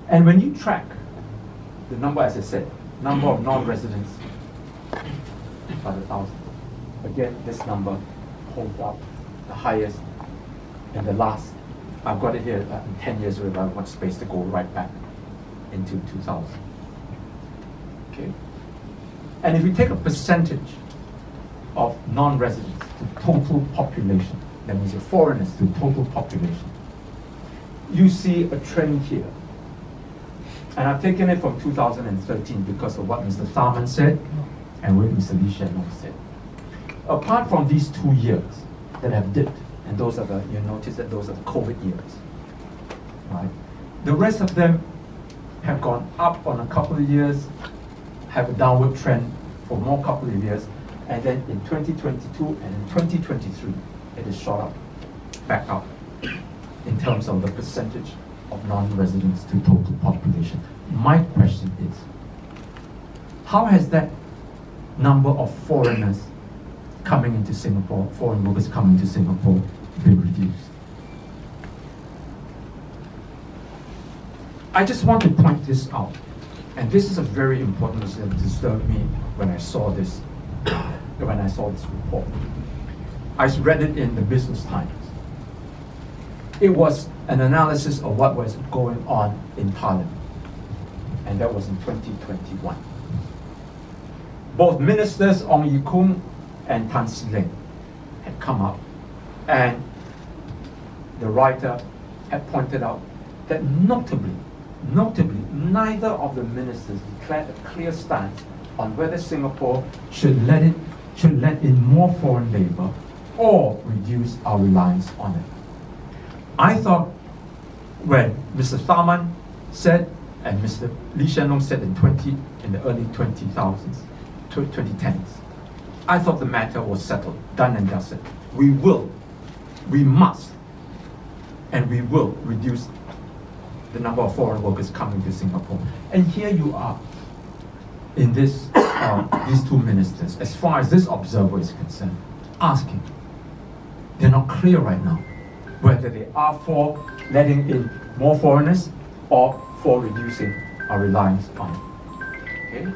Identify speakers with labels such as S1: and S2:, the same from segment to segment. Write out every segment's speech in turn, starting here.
S1: And when you track the number, as I said, number of non-residents by the thousand, again, this number holds up the highest in the last, I've got it here, 10 years ago, I want space to go right back into 2000. Okay? And if you take a percentage of non-residents to total population, that means your foreigners to total population, you see a trend here. And I've taken it from 2013 because of what Mr. Tharman said and what Mr. Lee Hsien Loong said. Apart from these 2 years that have dipped, and those are the, you notice that those are the COVID years, right? The rest of them have gone up on a couple of years, have a downward trend for more couple of years, and then in 2022 and in 2023, it is shot up, back up, in terms of the percentage of non-residents to total population. My question is, how has that number of foreigners coming into Singapore, foreign workers coming to Singapore, been reduced? I just want to point this out, and this is a very important issue that disturbed me when I saw this, report. I read it in the Business Times. It was an analysis of what was going on in Parliament, and that was in 2021. Both ministers Ong Ye Kung and Tan Si Leng had come up, and the writer had pointed out that notably, neither of the ministers declared a clear stance on whether Singapore should let in more foreign labor or reduce our reliance on it. I thought when Mr. Tharman said and Mr. Lee Hsien Loong said in the early 2010s, I thought the matter was settled, done and dusted. We must, and we will reduce the number of foreign workers coming to Singapore. And here you are in this, these two ministers, as far as this observer is concerned, asking. They're not clear right now whether they are for letting in more foreigners or for reducing our reliance on it. Okay?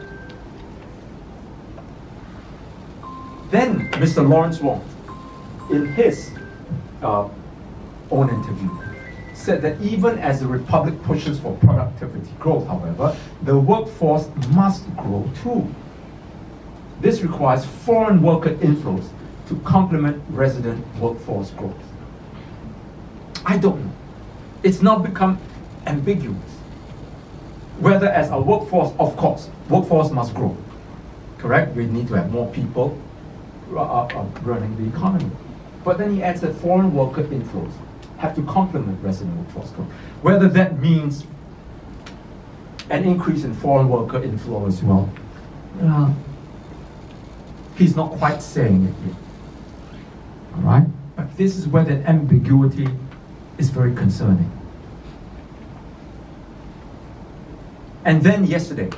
S1: Then Mr. Lawrence Wong, in his own interview, said that even as the Republic pushes for productivity growth, however, the workforce must grow too. This requires foreign worker inflows to complement resident workforce growth. I don't know. It's now become ambiguous. Whether as a workforce, of course, workforce must grow. Correct? We need to have more people running the economy. But then he adds that foreign worker inflows have to complement resident workforce growth. Whether that means an increase in foreign worker inflow as well, he's not quite saying it yet. All right? But this is where the ambiguity is very concerning. And then yesterday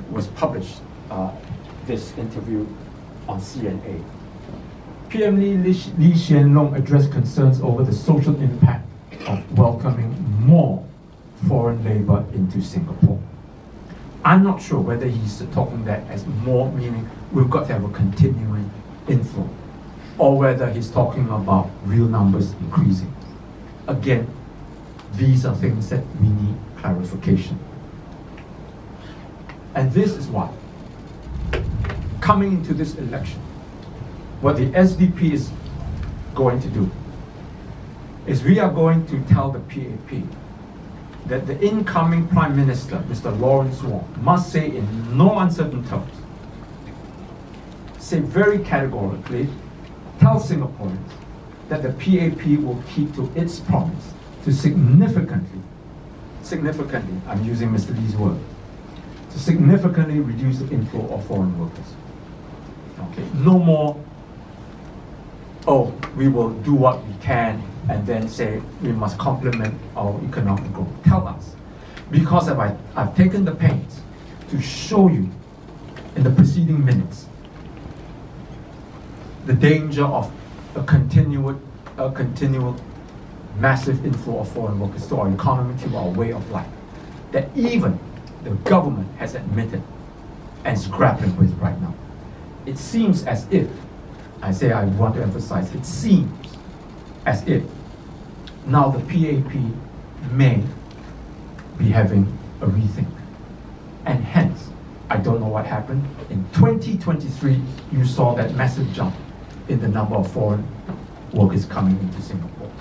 S1: was published this interview on CNA. PM Lee Hsien Loong addressed concerns over the social impact of welcoming more foreign labor into Singapore. I'm not sure whether he's talking that as more, meaning we've got to have a continuing inflow, or whether he's talking about real numbers increasing. Again, these are things that we need clarification. And this is why, coming into this election, what the SDP is going to do is we are going to tell the PAP that the incoming Prime Minister, Mr. Lawrence Wong, must say in no uncertain terms, say very categorically, tell Singaporeans that the PAP will keep to its promise to significantly, I'm using Mr. Lee's word, to significantly reduce the inflow of foreign workers. Okay, no more, oh, we will do what we can and then say we must complement our economic growth. Tell us. Because I've taken the pains to show you in the preceding minutes the danger of a continual massive inflow of foreign workers to our economy, to our way of life. that even the government has admitted and is grappling with right now. It seems as if, I want to emphasize, it seems as if now the PAP may be having a rethink. And hence, I don't know what happened. In 2023, you saw that massive jump in the number of foreign workers coming into Singapore.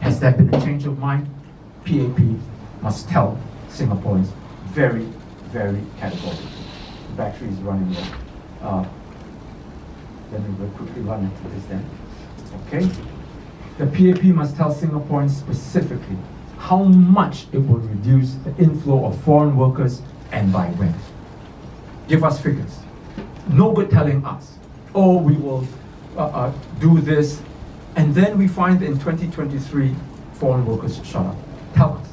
S1: Has there been a change of mind? PAP must tell Singaporeans very, very categorically. The battery is running low. Let me quickly run into this then. Okay? The PAP must tell Singaporeans specifically how much it will reduce the inflow of foreign workers and by when. Give us figures. No good telling us, oh, we will do this, and then we find in 2023 foreign workers shut up. Tell us.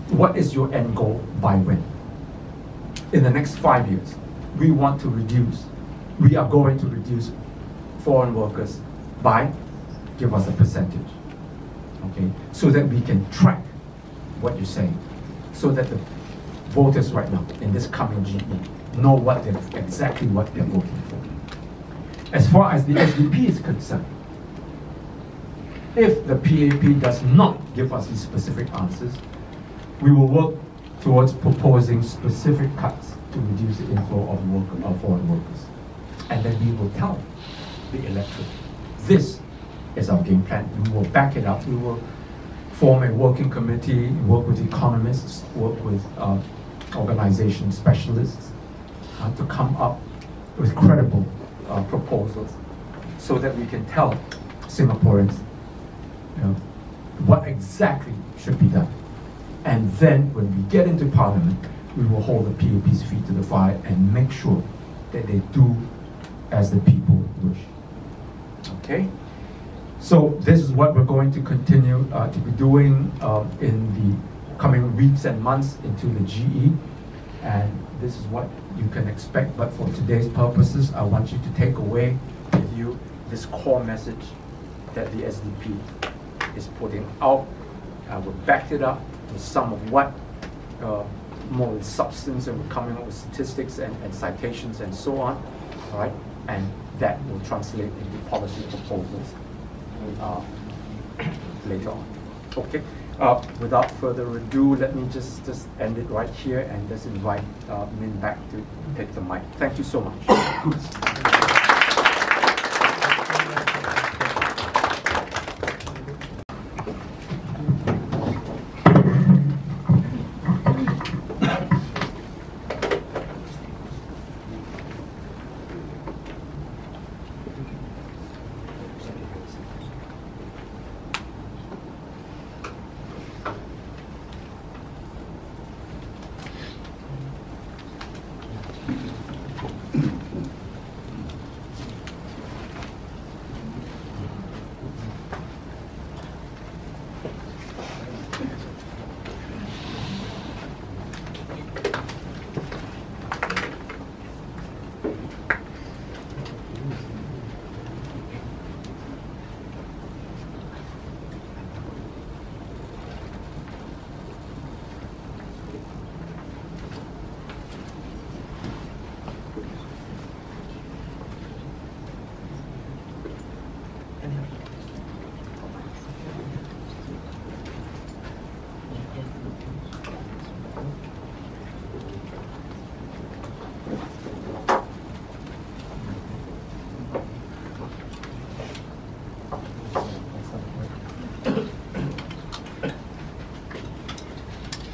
S1: What is your end goal by when? In the next 5 years, we are going to reduce foreign workers by, give us a percentage, okay? So that we can track what you're saying, so that the voters right now in this coming GE know exactly what they're voting for. As far as the SDP is concerned, if the PAP does not give us these specific answers, we will work towards proposing specific cuts to reduce the inflow of foreign workers. And then we will tell the electorate, this is our game plan. We will back it up. We will form a working committee, work with economists, work with organization specialists to come up with credible proposals so that we can tell Singaporeans what exactly should be done. And then when we get into Parliament, we will hold the PAP's feet to the fire and make sure that they do as the people wish. Okay? So this is what we're going to continue to be doing in the coming weeks and months into the GE. And this is what you can expect. But for today's purposes, I want you to take away with you this core message that the SDP is putting out. We'll back it up with some of what more with substance, and we're coming up with statistics and citations and so on. All right? And that will translate into policy proposals later on. Okay. Without further ado, let me just end it right here and just invite Min back to take the mic. Thank you so much.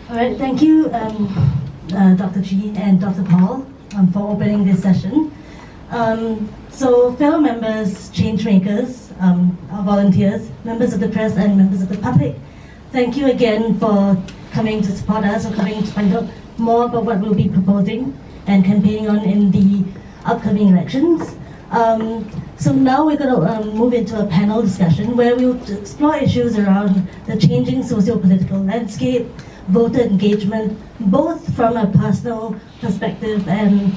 S2: All right, thank you, Dr. G and Dr. Paul, for opening this session. So, fellow members, change makers, our volunteers, members of the press, and members of the public, thank you again for coming to support us, or coming to find out more about what we'll be proposing and campaigning on in the upcoming elections. So now we're going to move into a panel discussion where we'll explore issues around the changing socio-political landscape, voter engagement, both from a personal perspective and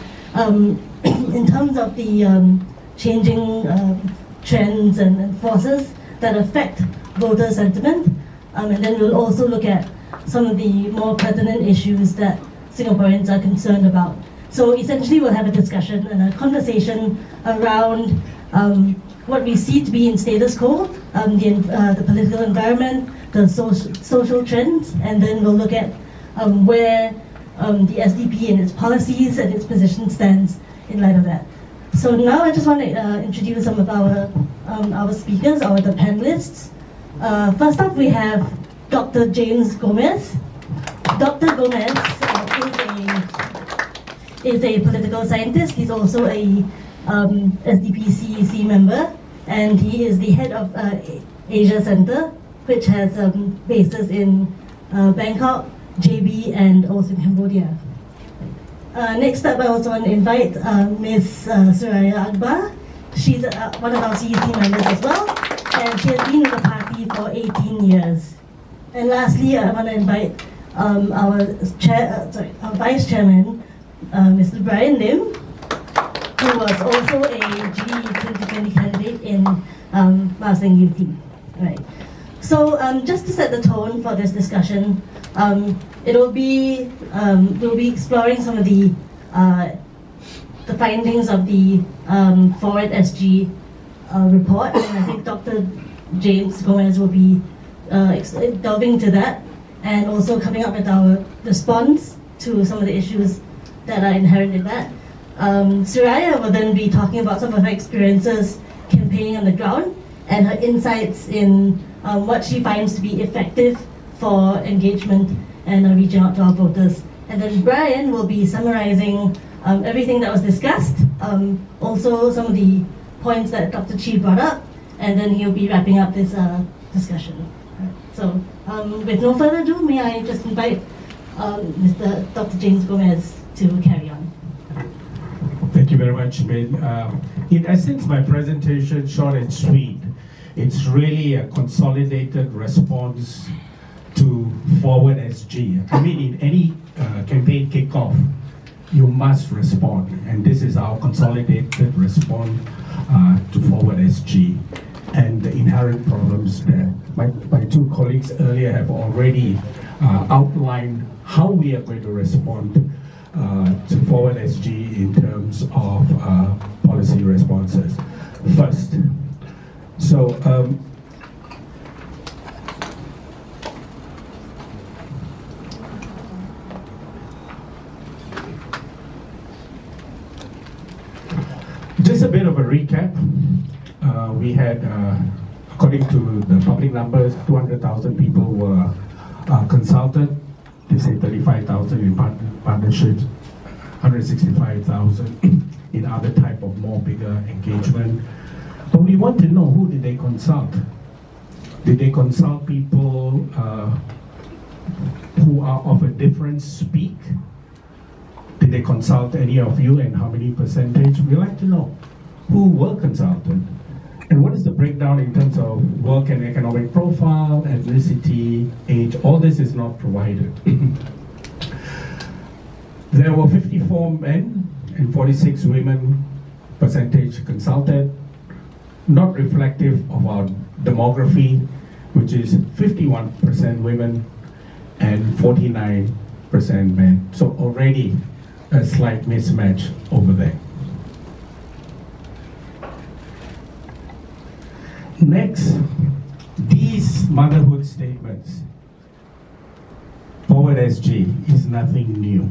S2: in terms of the changing trends and forces that affect voter sentiment. And then we'll also look at some of the more pertinent issues that Singaporeans are concerned about. So essentially we'll have a discussion and a conversation around what we see to be in status quo, the political environment, the social trends, and then we'll look at where the SDP and its policies and its position stands in light of that. So now I just want to introduce some of our speakers, the panelists. First up we have Dr. James Gomez. Dr. Gomez is a political scientist. He's also a SDP CEC member, and he is the head of Asia Center, which has bases in Bangkok, JB, and also in Cambodia. Next up, I also want to invite Ms. Suraya Akbar. She's one of our CEC members as well, and she has been with the party for 18 years. And lastly, I want to invite our Vice Chairman, Mr. Brian Lim, who was also a GE2020 candidate in Marsing UT. Right. So just to set the tone for this discussion, we'll be exploring some of the findings of the Forward SG report, and I think Dr. James Gomez will be delving into that, and also coming up with our response to some of the issues that are inherent in that. Suraya will then be talking about some of her experiences campaigning on the ground and her insights in what she finds to be effective for engagement and reaching out to our voters. And then Brian will be summarizing everything that was discussed, also some of the points that Dr. Chi brought up, and then he'll be wrapping up this discussion. So with no further ado, may I just invite Dr. James Gomez to carry on.
S3: Thank you very much, Min. In essence, my presentation, short and sweet, it's really a consolidated response to Forward SG. I mean, in any campaign kickoff, you must respond, and this is our consolidated response to Forward SG and the inherent problems there. My two colleagues earlier have already outlined how we are going to respond to Forward SG in terms of policy responses. First, so just a bit of a recap. We had, according to the public numbers, 200,000 people were consulted. They say 35,000 in partnerships, 165,000 in other type of more bigger engagement. But we want to know, who did they consult? Did they consult people who are of a different speak? Did they consult any of you, and how many percentage? We like to know who were consulted, and what is the breakdown in terms of work and economic profile, ethnicity, age. All this is not provided. There were 54 men and 46 women percentage consulted, not reflective of our demography, which is 51% women and 49% men. So already a slight mismatch over there. Next, these motherhood statements. Forward SG is nothing new.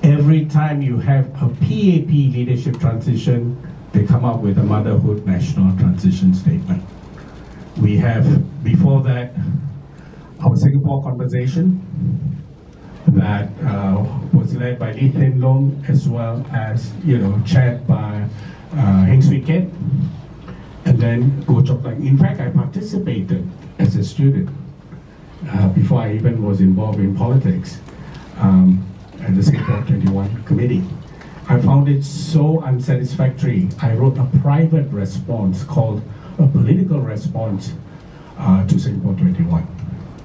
S3: Every time you have a PAP leadership transition, they come up with a motherhood national transition statement. We have, before that, our Singapore conversation that was led by Lee Hsien Loong, as well as, chaired by Heng Swee Keat, and then Goh Chok Teng. In fact, I participated as a student before I even was involved in politics at the Singapore 21 committee. I found it so unsatisfactory. I wrote a private response called a political response to Singapore 21.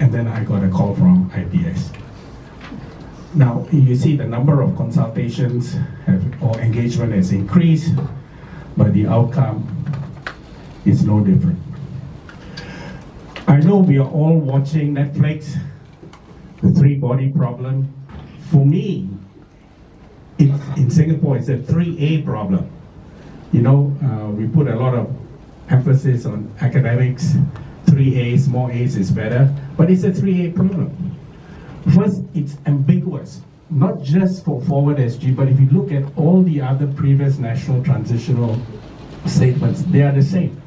S3: And then I got a call from IPS. Now, you see the number of consultations or engagement has increased, but the outcome is no different. I know we are all watching Netflix, the three-body problem. For me, in Singapore, it's a 3A problem. You know, we put a lot of emphasis on academics. 3As, more A's is better, but it's a 3A problem. First, it's ambiguous, not just for Forward SG, but if you look at all the other previous national transitional statements, they are the same.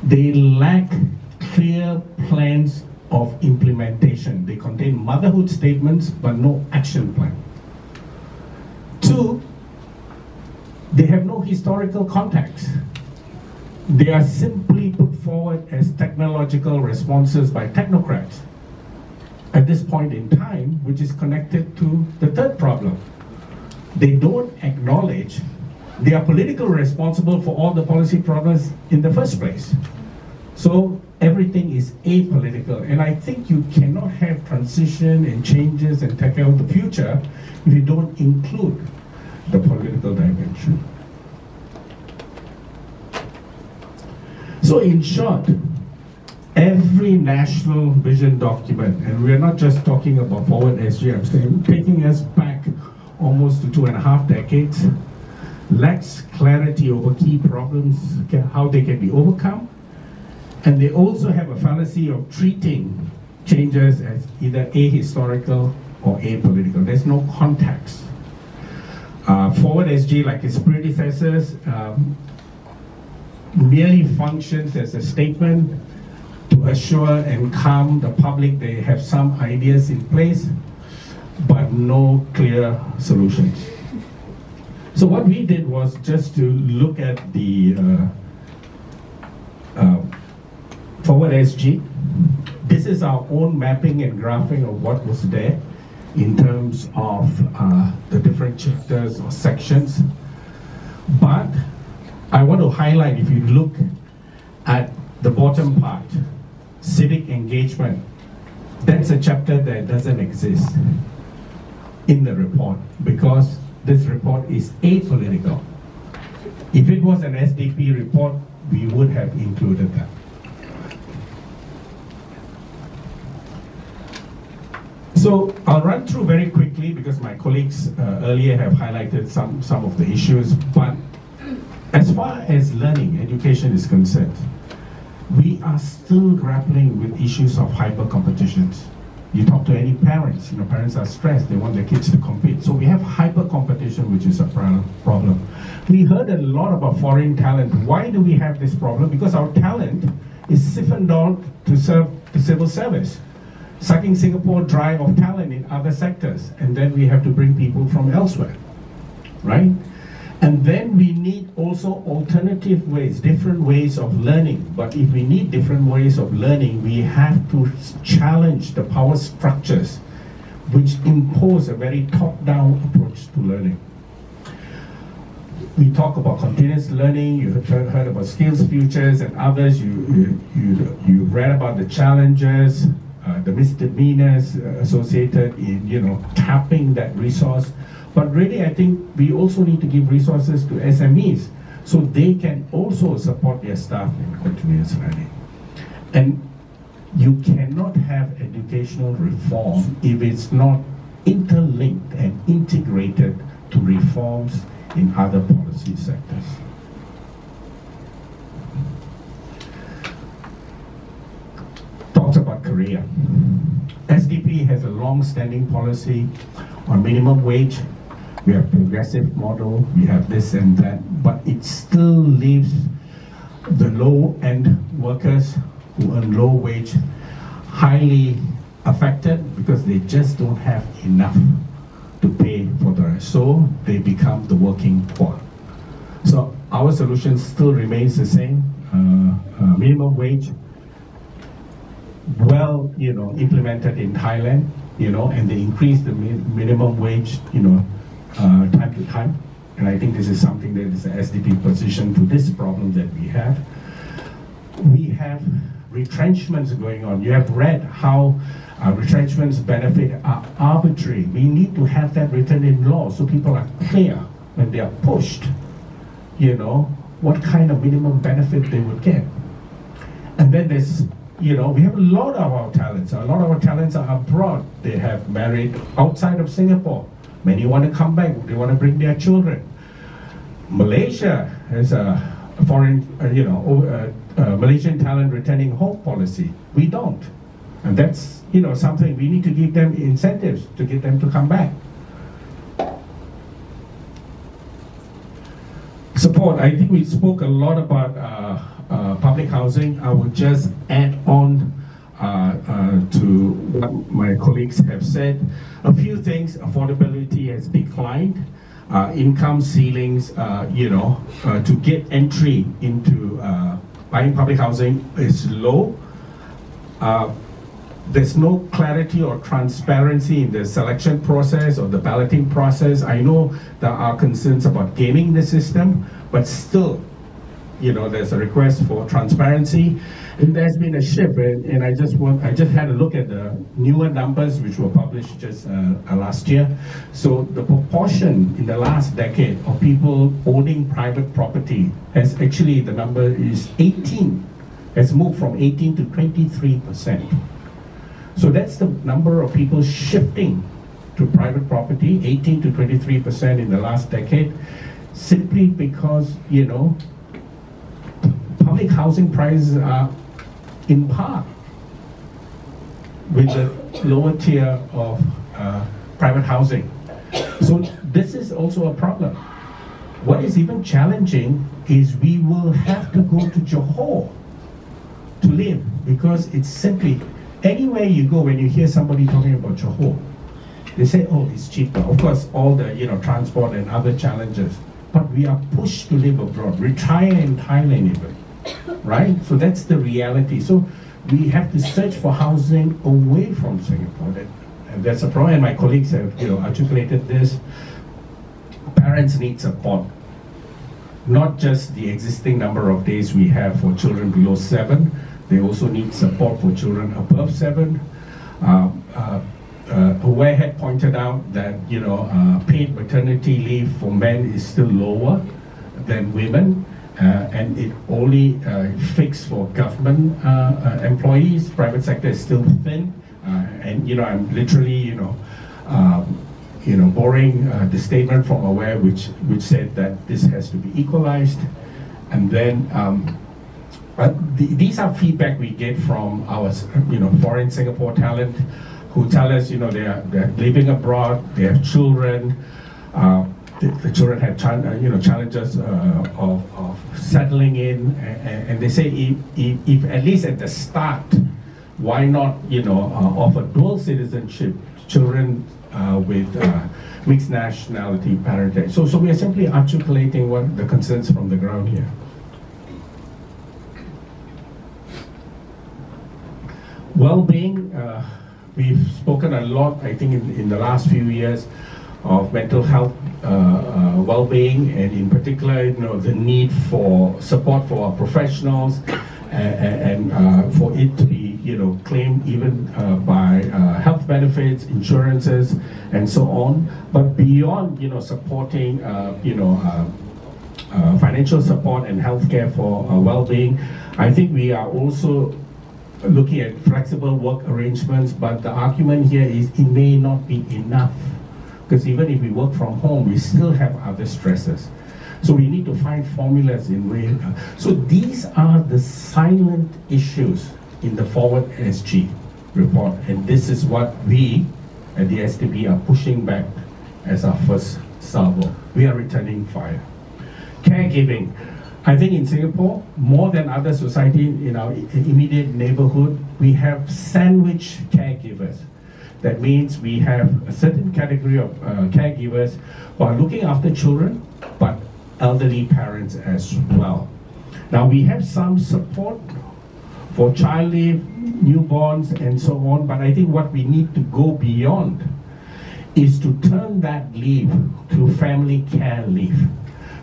S3: They lack clear plans of implementation. They contain motherhood statements, but no action plan. Two, they have no historical context. They are simply put forward as technological responses by technocrats at this point in time, which is connected to the third problem. They don't acknowledge they are politically responsible for all the policy problems in the first place. So everything is apolitical, and I think you cannot have transition and changes and tackle the future if you don't include the political dimension. So in short, every national vision document, and we're not just talking about Forward SG, I'm saying taking us back almost to 2.5 decades, lacks clarity over key problems, how they can be overcome, and they also have a fallacy of treating changes as either ahistorical or apolitical. There's no context. Forward SG, like its predecessors, merely functions as a statement to assure and calm the public they have some ideas in place, but no clear solutions. So what we did was just to look at the Forward SG. This is our own mapping and graphing of what was there in terms of the different chapters or sections. But I want to highlight, if you look at the bottom part, civic engagement, that's a chapter that doesn't exist in the report because this report is apolitical. If it was an SDP report, we would have included that. So I'll run through very quickly because my colleagues earlier have highlighted some of the issues, but as far as learning, education is concerned, we are still grappling with issues of hyper competitions. You talk to any parents, parents are stressed, they want their kids to compete. So we have hyper competition, which is a problem. We heard a lot about foreign talent. Why do we have this problem? Because our talent is siphoned on to serve the civil service, sucking Singapore dry of talent in other sectors, and then we have to bring people from elsewhere, right? And then we need also alternative ways, different ways of learning. But if we need different ways of learning, we have to challenge the power structures which impose a very top-down approach to learning. We talk about continuous learning, you heard about skills futures and others, you read about the challenges, the misdemeanors associated in tapping that resource. But really, I think we also need to give resources to SMEs so they can also support their staff in continuous learning. And you cannot have educational reform if it's not interlinked and integrated to reforms in other policy sectors. Talks about Korea. SDP has a long-standing policy on minimum wage. We have progressive model, we have this and that, but it still leaves the low-end workers who earn low wage highly affected because they just don't have enough to pay for the rest. So they become the working poor. So our solution still remains the same, minimum wage, well, implemented in Thailand, and they increase the minimum wage, time to time. And I think this is something that is an SDP position to this problem that we have. We have retrenchments going on. You have read how retrenchments benefit are arbitrary. We need to have that written in law so people are clear when they are pushed, what kind of minimum benefit they would get. And then there's you know, we have a lot of our talents. A lot of our talents are abroad. They have married outside of Singapore. Many want to come back. They want to bring their children. Malaysia has a foreign, Malaysian talent returning home policy. We don't. And that's, you know, something we need to give them incentives to get them to come back. Support. I think we spoke a lot about public housing. I would just add on to what my colleagues have said. A few things. Affordability has declined. Income ceilings, to get entry into buying public housing is low. There's no clarity or transparency in the selection process or the balloting process. I know there are concerns about gaming the system, but still, you know, there's a request for transparency. And there's been a shift, and I just had a look at the newer numbers which were published just last year. So the proportion in the last decade of people owning private property has actually, the number is 18, has moved from 18 to 23%. So that's the number of people shifting to private property, 18 to 23% in the last decade, simply because, you know, public housing prices are in par with the lower tier of private housing. So this is also a problem. What is even challenging is we will have to go to Johor to live, because it's simply, anywhere you go, when you hear somebody talking about Johor, they say, oh, it's cheaper. Of course, all the, you know, transport and other challenges, but we are pushed to live abroad, retire in Thailand even. Right? So that's the reality. So we have to search for housing away from Singapore. And that's a problem. And my colleagues have, you know, articulated this. Parents need support. Not just the existing number of days we have for children below 7. They also need support for children above 7. Aware had pointed out that, you know, paid maternity leave for men is still lower than women. And it only fixed for government employees. Private sector is still thin, and you know, I'm literally borrowing the statement from Aware, which said that this has to be equalized. And then these are feedback we get from our foreign Singapore talent, who tell us, you know, they're living abroad, they have children. The children have challenges of settling in, and they say if at least at the start, why not, you know, offer dual citizenship children with mixed nationality parentage. So we are simply articulating what the concerns from the ground here. Well-being, we've spoken a lot, I think, in the last few years of mental health well-being, and in particular, you know, the need for support for our professionals, and for it to be, you know, claimed even by health benefits, insurances, and so on. But beyond, you know, supporting, financial support and healthcare for well-being, I think we are also looking at flexible work arrangements. But the argument here is it may not be enough. Because even if we work from home, we still have other stresses. So we need to find formulas in ways. So these are the silent issues in the Forward SG report. And this is what we at the STB are pushing back as our first salvo. We are returning fire. Caregiving. I think in Singapore, more than other societies in our immediate neighborhood, we have sandwich caregivers. That means we have a certain category of caregivers who are looking after children, but elderly parents as well. Now we have some support for child leave, newborns, and so on, but I think what we need to go beyond is to turn that leave to family care leave,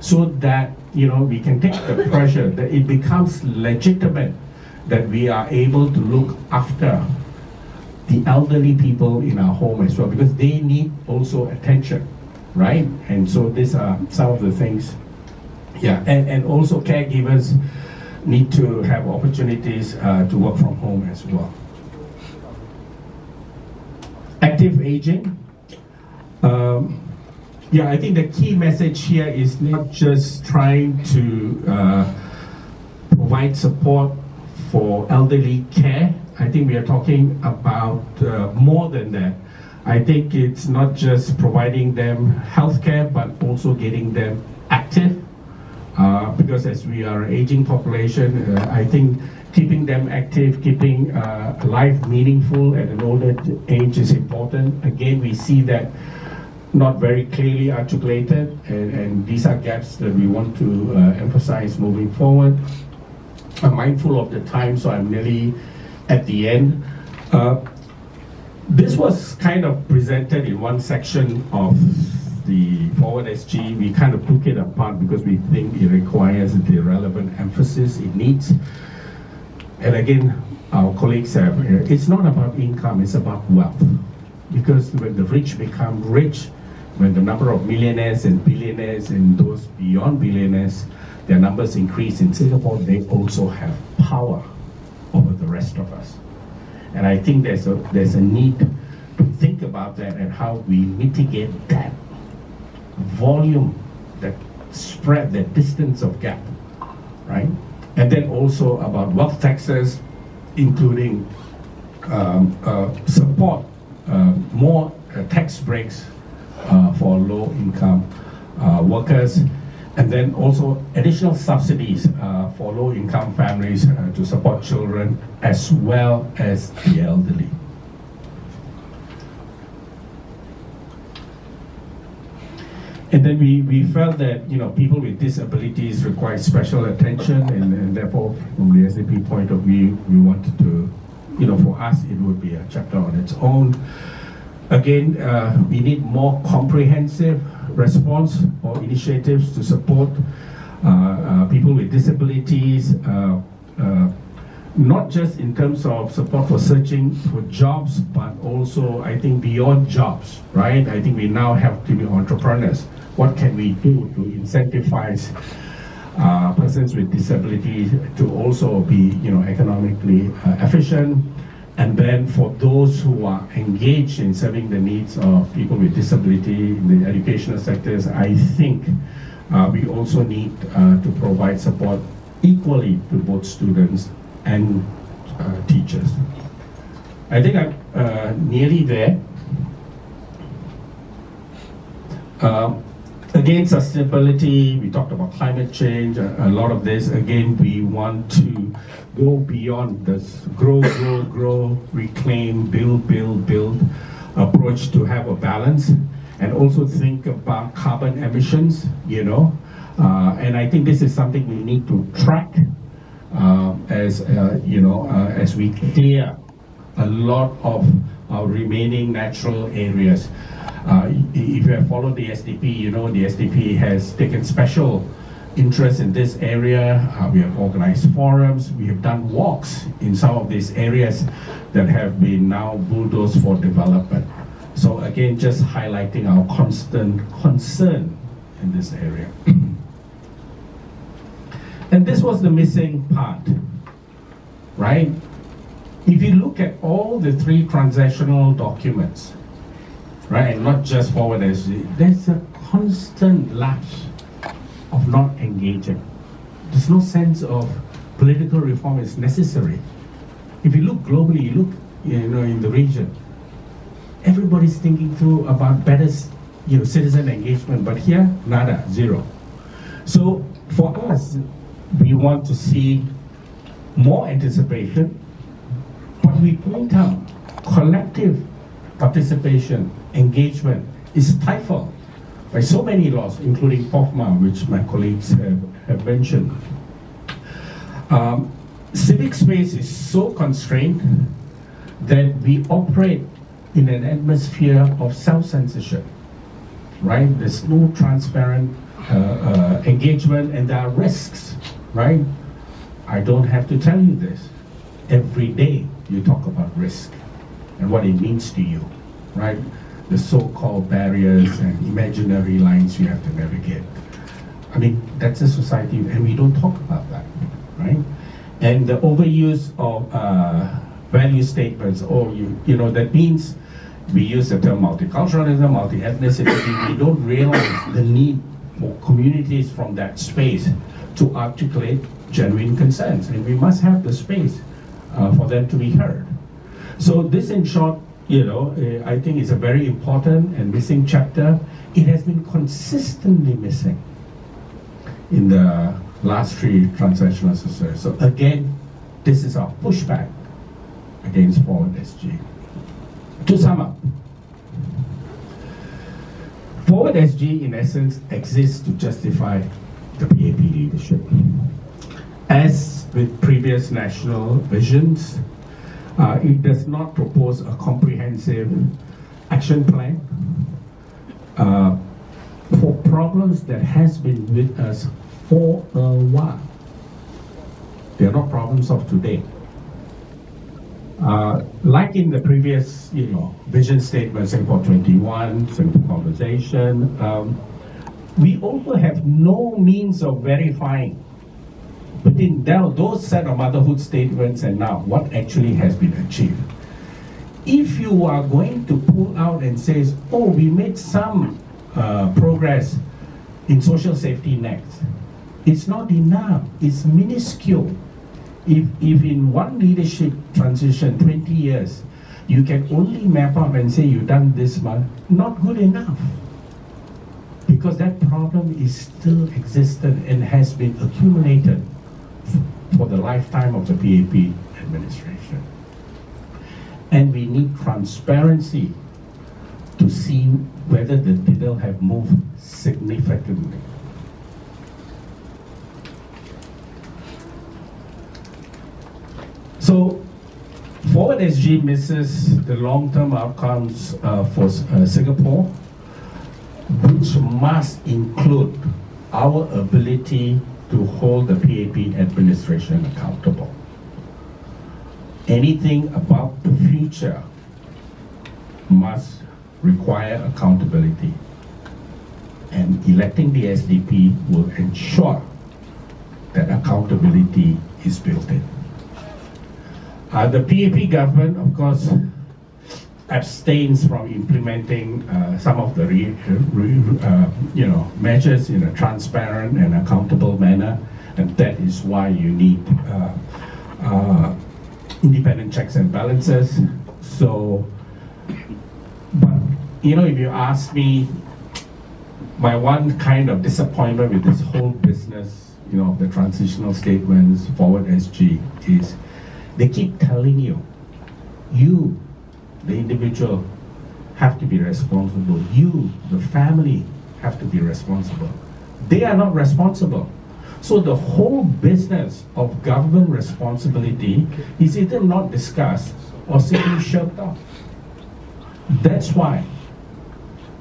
S3: so that, you know, we can take the pressure, that it becomes legitimate that we are able to look after the elderly people in our home as well, because they need also attention, right? And so these are some of the things. Yeah, and also caregivers, need to have opportunities to work from home as well. Active aging. Yeah, I think the key message here is not just trying to provide support for elderly care. I think we are talking about more than that. I think it's not just providing them healthcare, but also getting them active. Because as we are an aging population, I think keeping them active, keeping life meaningful at an older age is important. Again, we see that not very clearly articulated, and these are gaps that we want to emphasize moving forward. I'm mindful of the time, so I'm nearly at the end. This was kind of presented in one section of the Forward SG. We kind of took it apart because we think it requires the relevant emphasis it needs. And again, our colleagues have, it's not about income, it's about wealth. Because when the rich become rich, when the number of millionaires and billionaires and those beyond billionaires, their numbers increase in Singapore, they also have power over the rest of us. And I think there's a need to think about that and how we mitigate that volume, that spread, that distance of gap, right? And then also about wealth taxes, including support, more tax breaks for low-income workers, and then also additional subsidies for low-income families to support children as well as the elderly. And then we felt that people with disabilities require special attention, and therefore, from the SDP point of view, we wanted to, for us, it would be a chapter on its own. Again, we need more comprehensive response or initiatives to support people with disabilities, not just in terms of support for searching for jobs, but also, I think, beyond jobs, right? I think we now have to be entrepreneurs. What can we do to incentivize persons with disabilities to also be, economically efficient? And then for those who are engaged in serving the needs of people with disability in the educational sectors, I think we also need to provide support equally to both students and teachers. I think I'm nearly there. Again, sustainability, we talked about climate change, a lot of this. Again, we want to go beyond this grow, reclaim, build approach to have a balance, and also think about carbon emissions, and I think this is something we need to track as we clear a lot of our remaining natural areas. If you have followed the SDP, the SDP has taken special interest in this area. We have organized forums, we have done walks in some of these areas that have been now bulldozed for development. So again, just highlighting our constant concern in this area. And this was the missing part, right? If you look at all the 3 transactional documents, right, and not just Forward SG, there's a constant lapse of not engaging. There's no sense of political reform is necessary. If you look globally, you look in the region, everybody's thinking through about better citizen engagement, but here, nada, zero. So for us, we want to see more anticipation, but we point out collective participation, engagement is stifled by so many laws, including POFMA, which my colleagues have mentioned. Civic space is so constrained that we operate in an atmosphere of self-censorship, right? There's no transparent engagement, and there are risks, right? I don't have to tell you this. Every day you talk about risk and what it means to you, right? The so-called barriers and imaginary lines you have to navigate. I mean, that's a society, and we don't talk about that, right? And the overuse of value statements, that means we use the term multiculturalism, multi-ethnicity. We don't realize the need for communities from that space to articulate genuine concerns, and we must have the space for them to be heard. So this, in short, I think is a very important and missing chapter. It has been consistently missing in the last 3 transactional assessors. So again, this is our pushback against Forward SG. To sum up, Forward SG in essence exists to justify the PAP leadership. As with previous national visions, it does not propose a comprehensive action plan for problems that has been with us for a while. They are not problems of today. Like in the previous, vision statement, Singapore 21, Singapore Conversation, we also have no means of verifying within those set of motherhood statements and now what actually has been achieved. If you are going to pull out and say, oh, we made some progress in social safety nets, it's not enough, it's minuscule. If in one leadership transition, 20 years, you can only map up and say you've done this much, not good enough. Because that problem is still existent and has been accumulated for the lifetime of the PAP administration. And we need transparency to see whether the needle have moved significantly. So, Forward SG misses the long-term outcomes for Singapore, which must include our ability to hold the PAP administration accountable. Anything about the future must require accountability, and electing the SDP will ensure that accountability is built in. The PAP government, of course, abstains from implementing some of the measures in a transparent and accountable manner, and that is why you need independent checks and balances. So, but if you ask me, my one kind of disappointment with this whole business, the transitional statements, Forward SG, is they keep telling you, the individual, have to be responsible. You, the family, have to be responsible. They are not responsible. So the whole business of government responsibility is either not discussed or simply shut off. That's why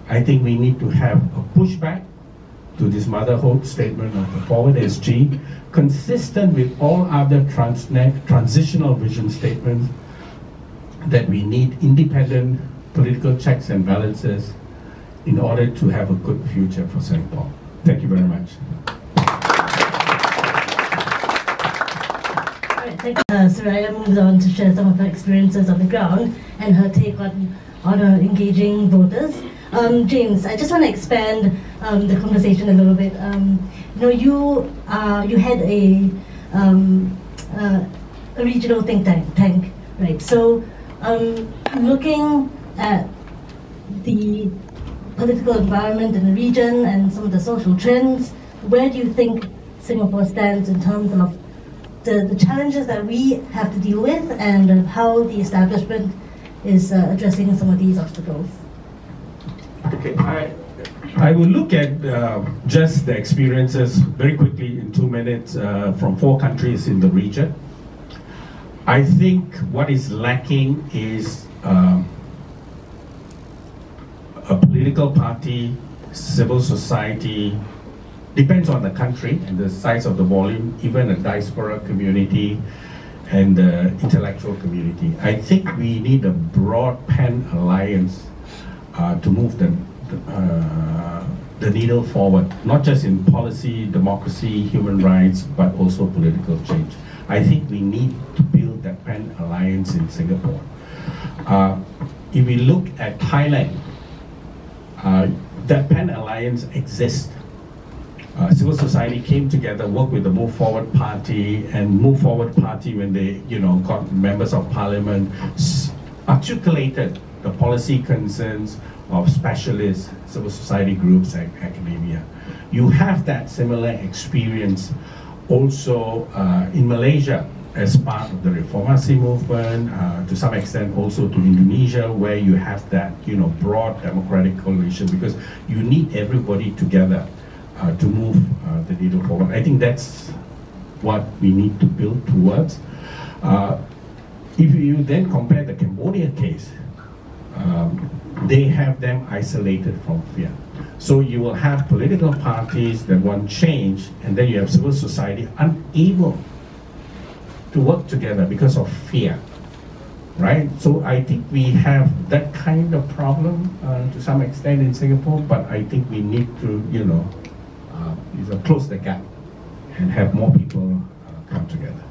S3: I think we need to have a pushback to this motherhood statement of the Forward SG, consistent with all other transitional vision statements, that we need independent political checks and balances in order to have a good future for Singapore. Thank you very much.
S2: All right, thank you. Soraya moves on to share some of her experiences on the ground and her take on engaging voters. James, I just want to expand the conversation a little bit. You had a regional think tank, right? So, looking at the political environment in the region and some of the social trends, where do you think Singapore stands in terms of the challenges that we have to deal with and how the establishment is addressing some of these obstacles?
S3: Okay, I will look at just the experiences very quickly in 2 minutes from 4 countries in the region. I think what is lacking is a political party, civil society, depends on the country and the size of the volume, even a diaspora community and the intellectual community. I think we need a broad pan alliance to move the needle forward, not just in policy, democracy, human rights, but also political change. I think we need to build that PAN alliance in Singapore. If we look at Thailand, that PAN alliance exists. Civil society came together, worked with the Move Forward Party, and Move Forward Party, when they got members of parliament, articulated the policy concerns of specialists, civil society groups, and academia. You have that similar experience also in Malaysia as part of the Reformasi movement, to some extent also to Indonesia, where you have that broad democratic coalition, because you need everybody together to move the needle forward. I think that's what we need to build towards. If you then compare the Cambodia case, they have them isolated from fear. So you will have political parties that want change, and then you have civil society unable to work together because of fear, right? So I think we have that kind of problem to some extent in Singapore, but I think we need to, close the gap and have more people come together.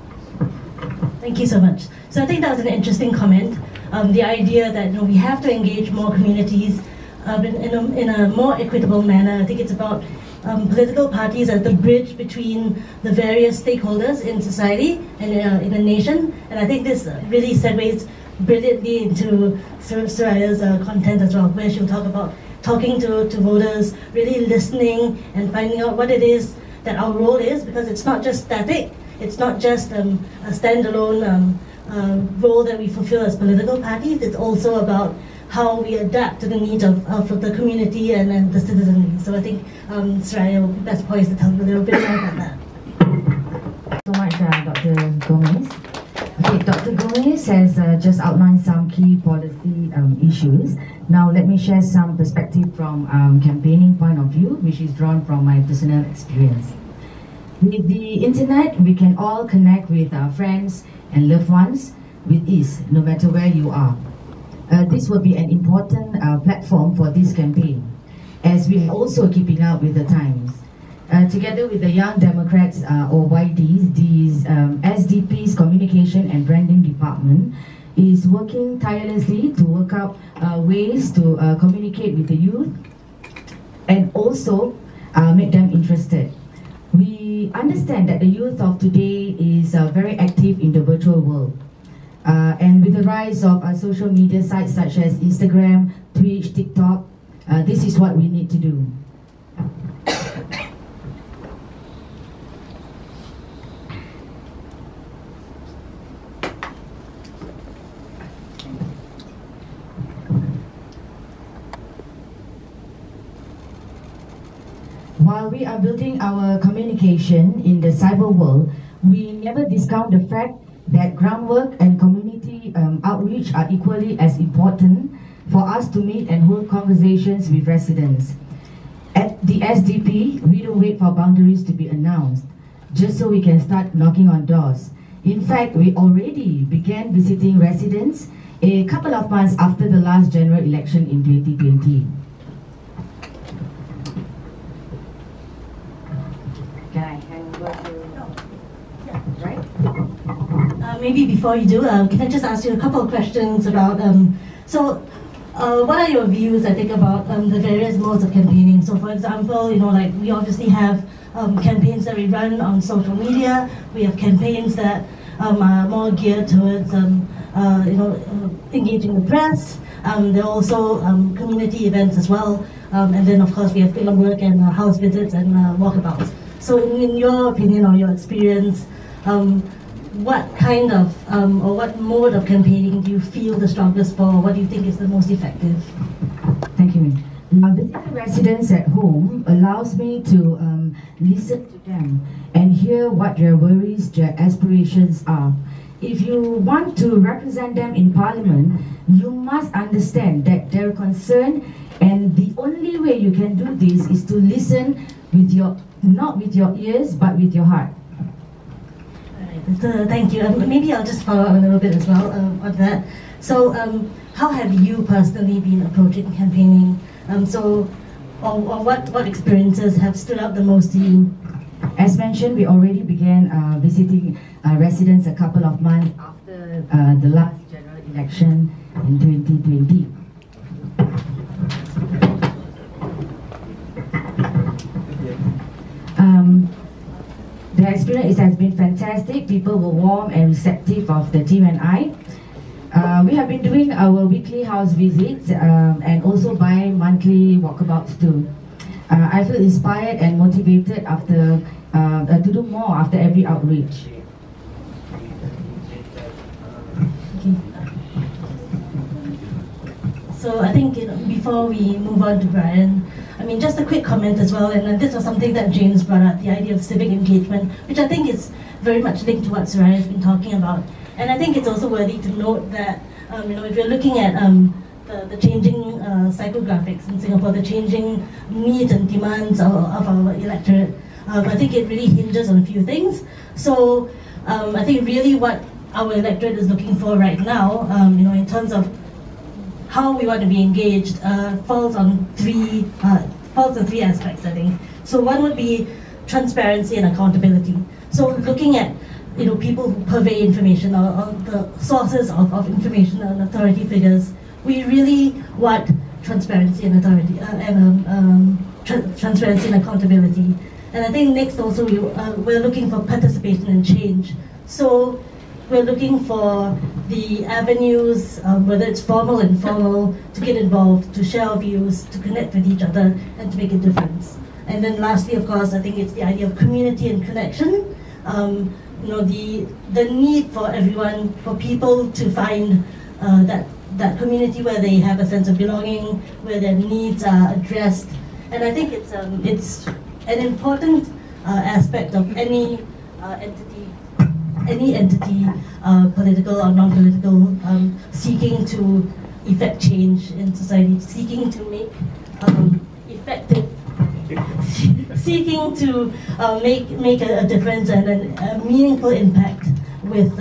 S2: Thank you so much. So I think that was an interesting comment. The idea that we have to engage more communities in a more equitable manner. I think it's about political parties as the bridge between the various stakeholders in society and in a nation. And I think this really segues brilliantly into Suraya's content as well, where she'll talk about talking to voters, really listening and finding out what it is that our role is, because it's not just static, it's not just a standalone role that we fulfill as political parties, it's also about how we adapt to the needs of the community and the citizenry. So I think Suraya will be best poised to tell you a little bit more about that.
S4: So much, Dr. Gomez. Okay, Dr. Gomez has just outlined some key policy issues. Now let me share some perspective from campaigning point of view, which is drawn from my personal experience. With the internet, we can all connect with our friends and loved ones with ease, no matter where you are. This will be an important platform for this campaign, as we are also keeping up with the times. Together with the Young Democrats, or YDs, the SDP's Communication and Branding Department is working tirelessly to work out ways to communicate with the youth and also make them interested. We understand that the youth of today is very active in the virtual world. And with the rise of social media sites such as Instagram, Twitch, TikTok, this is what we need to do. While we are building our communication in the cyber world, we never discount the fact that groundwork and community outreach are equally as important for us to meet and hold conversations with residents. At the SDP, we don't wait for boundaries to be announced, just so we can start knocking on doors. In fact, we already began visiting residents a couple of months after the last general election in 2020. Can I hand over to... Right?
S2: Maybe before you do, can I just ask you a couple of questions about, what are your views, I think, about the various modes of campaigning? So for example, like we obviously have campaigns that we run on social media, we have campaigns that are more geared towards, engaging the press, there are also community events as well, and then of course we have field work and house visits and walkabouts. So in your opinion or your experience, what kind of, or what mode of campaigning do you feel the strongest for? What do you think is the most effective?
S4: Thank you. Visiting residents at home allows me to listen to them and hear what their worries, their aspirations are. If you want to represent them in Parliament, you must understand that they're concerned, and the only way you can do this is to listen with your, not with your ears, but with your heart.
S2: Thank you. Maybe I'll just follow up a little bit as well on that. So how have you personally been approaching campaigning? or what experiences have stood out the most to you?
S4: As mentioned, we already began visiting residents a couple of months after the last general election in 2020. The experience has been fantastic. People were warm and receptive of the team and I. We have been doing our weekly house visits and also bi-monthly walkabouts too. I feel inspired and motivated after to do more after every outreach.
S2: Okay. So I think before we move on to Brian, I mean, just a quick comment as well, and this was something that James brought up, the idea of civic engagement, which I think is very much linked to what Soraya has been talking about. And I think it's also worthy to note that, if you're looking at the changing psychographics in Singapore, the changing needs and demands of our electorate, I think it really hinges on a few things. So I think really what our electorate is looking for right now, in terms of how we want to be engaged, falls on three aspects, I think. So one would be transparency and accountability. So looking at people who purvey information or the sources of information and authority figures, we really want transparency and authority transparency and accountability. And I think next also we're looking for participation and change. So we're looking for the avenues, whether it's formal and informal, to get involved, to share our views, to connect with each other, and to make a difference. And then lastly, of course, I think it's the idea of community and connection. The need for everyone, for people to find that community where they have a sense of belonging, where their needs are addressed. And I think it's an important aspect of any entity, political or non-political, seeking to effect change in society, seeking to make effective, seeking to make a difference and a meaningful impact with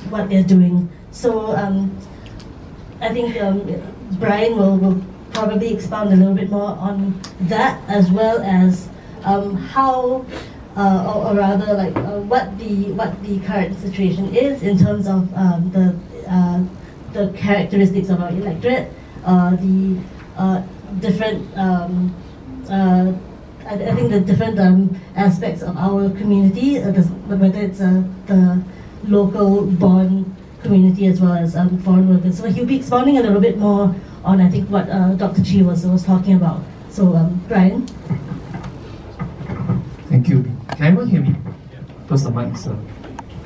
S2: what they're doing. So I think Brian will probably expound a little bit more on that, as well as how, or rather, like what the current situation is in terms of the characteristics of our electorate, the different. I think the different aspects of our community, whether it's the local born community as well as foreign workers. So he'll be expounding a little bit more on, I think, what Dr. Chi was talking about. So Brian.
S5: Thank you. Can everyone hear me? Because the mic's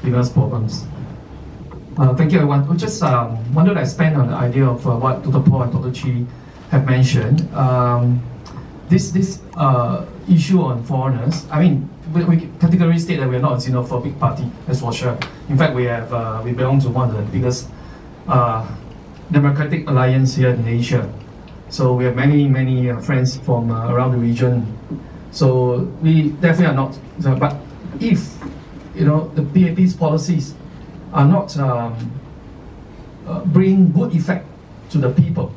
S5: giving us problems. Thank you, everyone. We just wanted to expand on the idea of what Dr. Paul and Dr. Chi have mentioned. This issue on foreigners, I mean, we categorically state that we are not a xenophobic party, that's for sure. In fact, we belong to one of the biggest democratic alliance here in Asia. So we have many friends from around the region. So we definitely are not. But if the PAP's policies are not bring good effect to the people,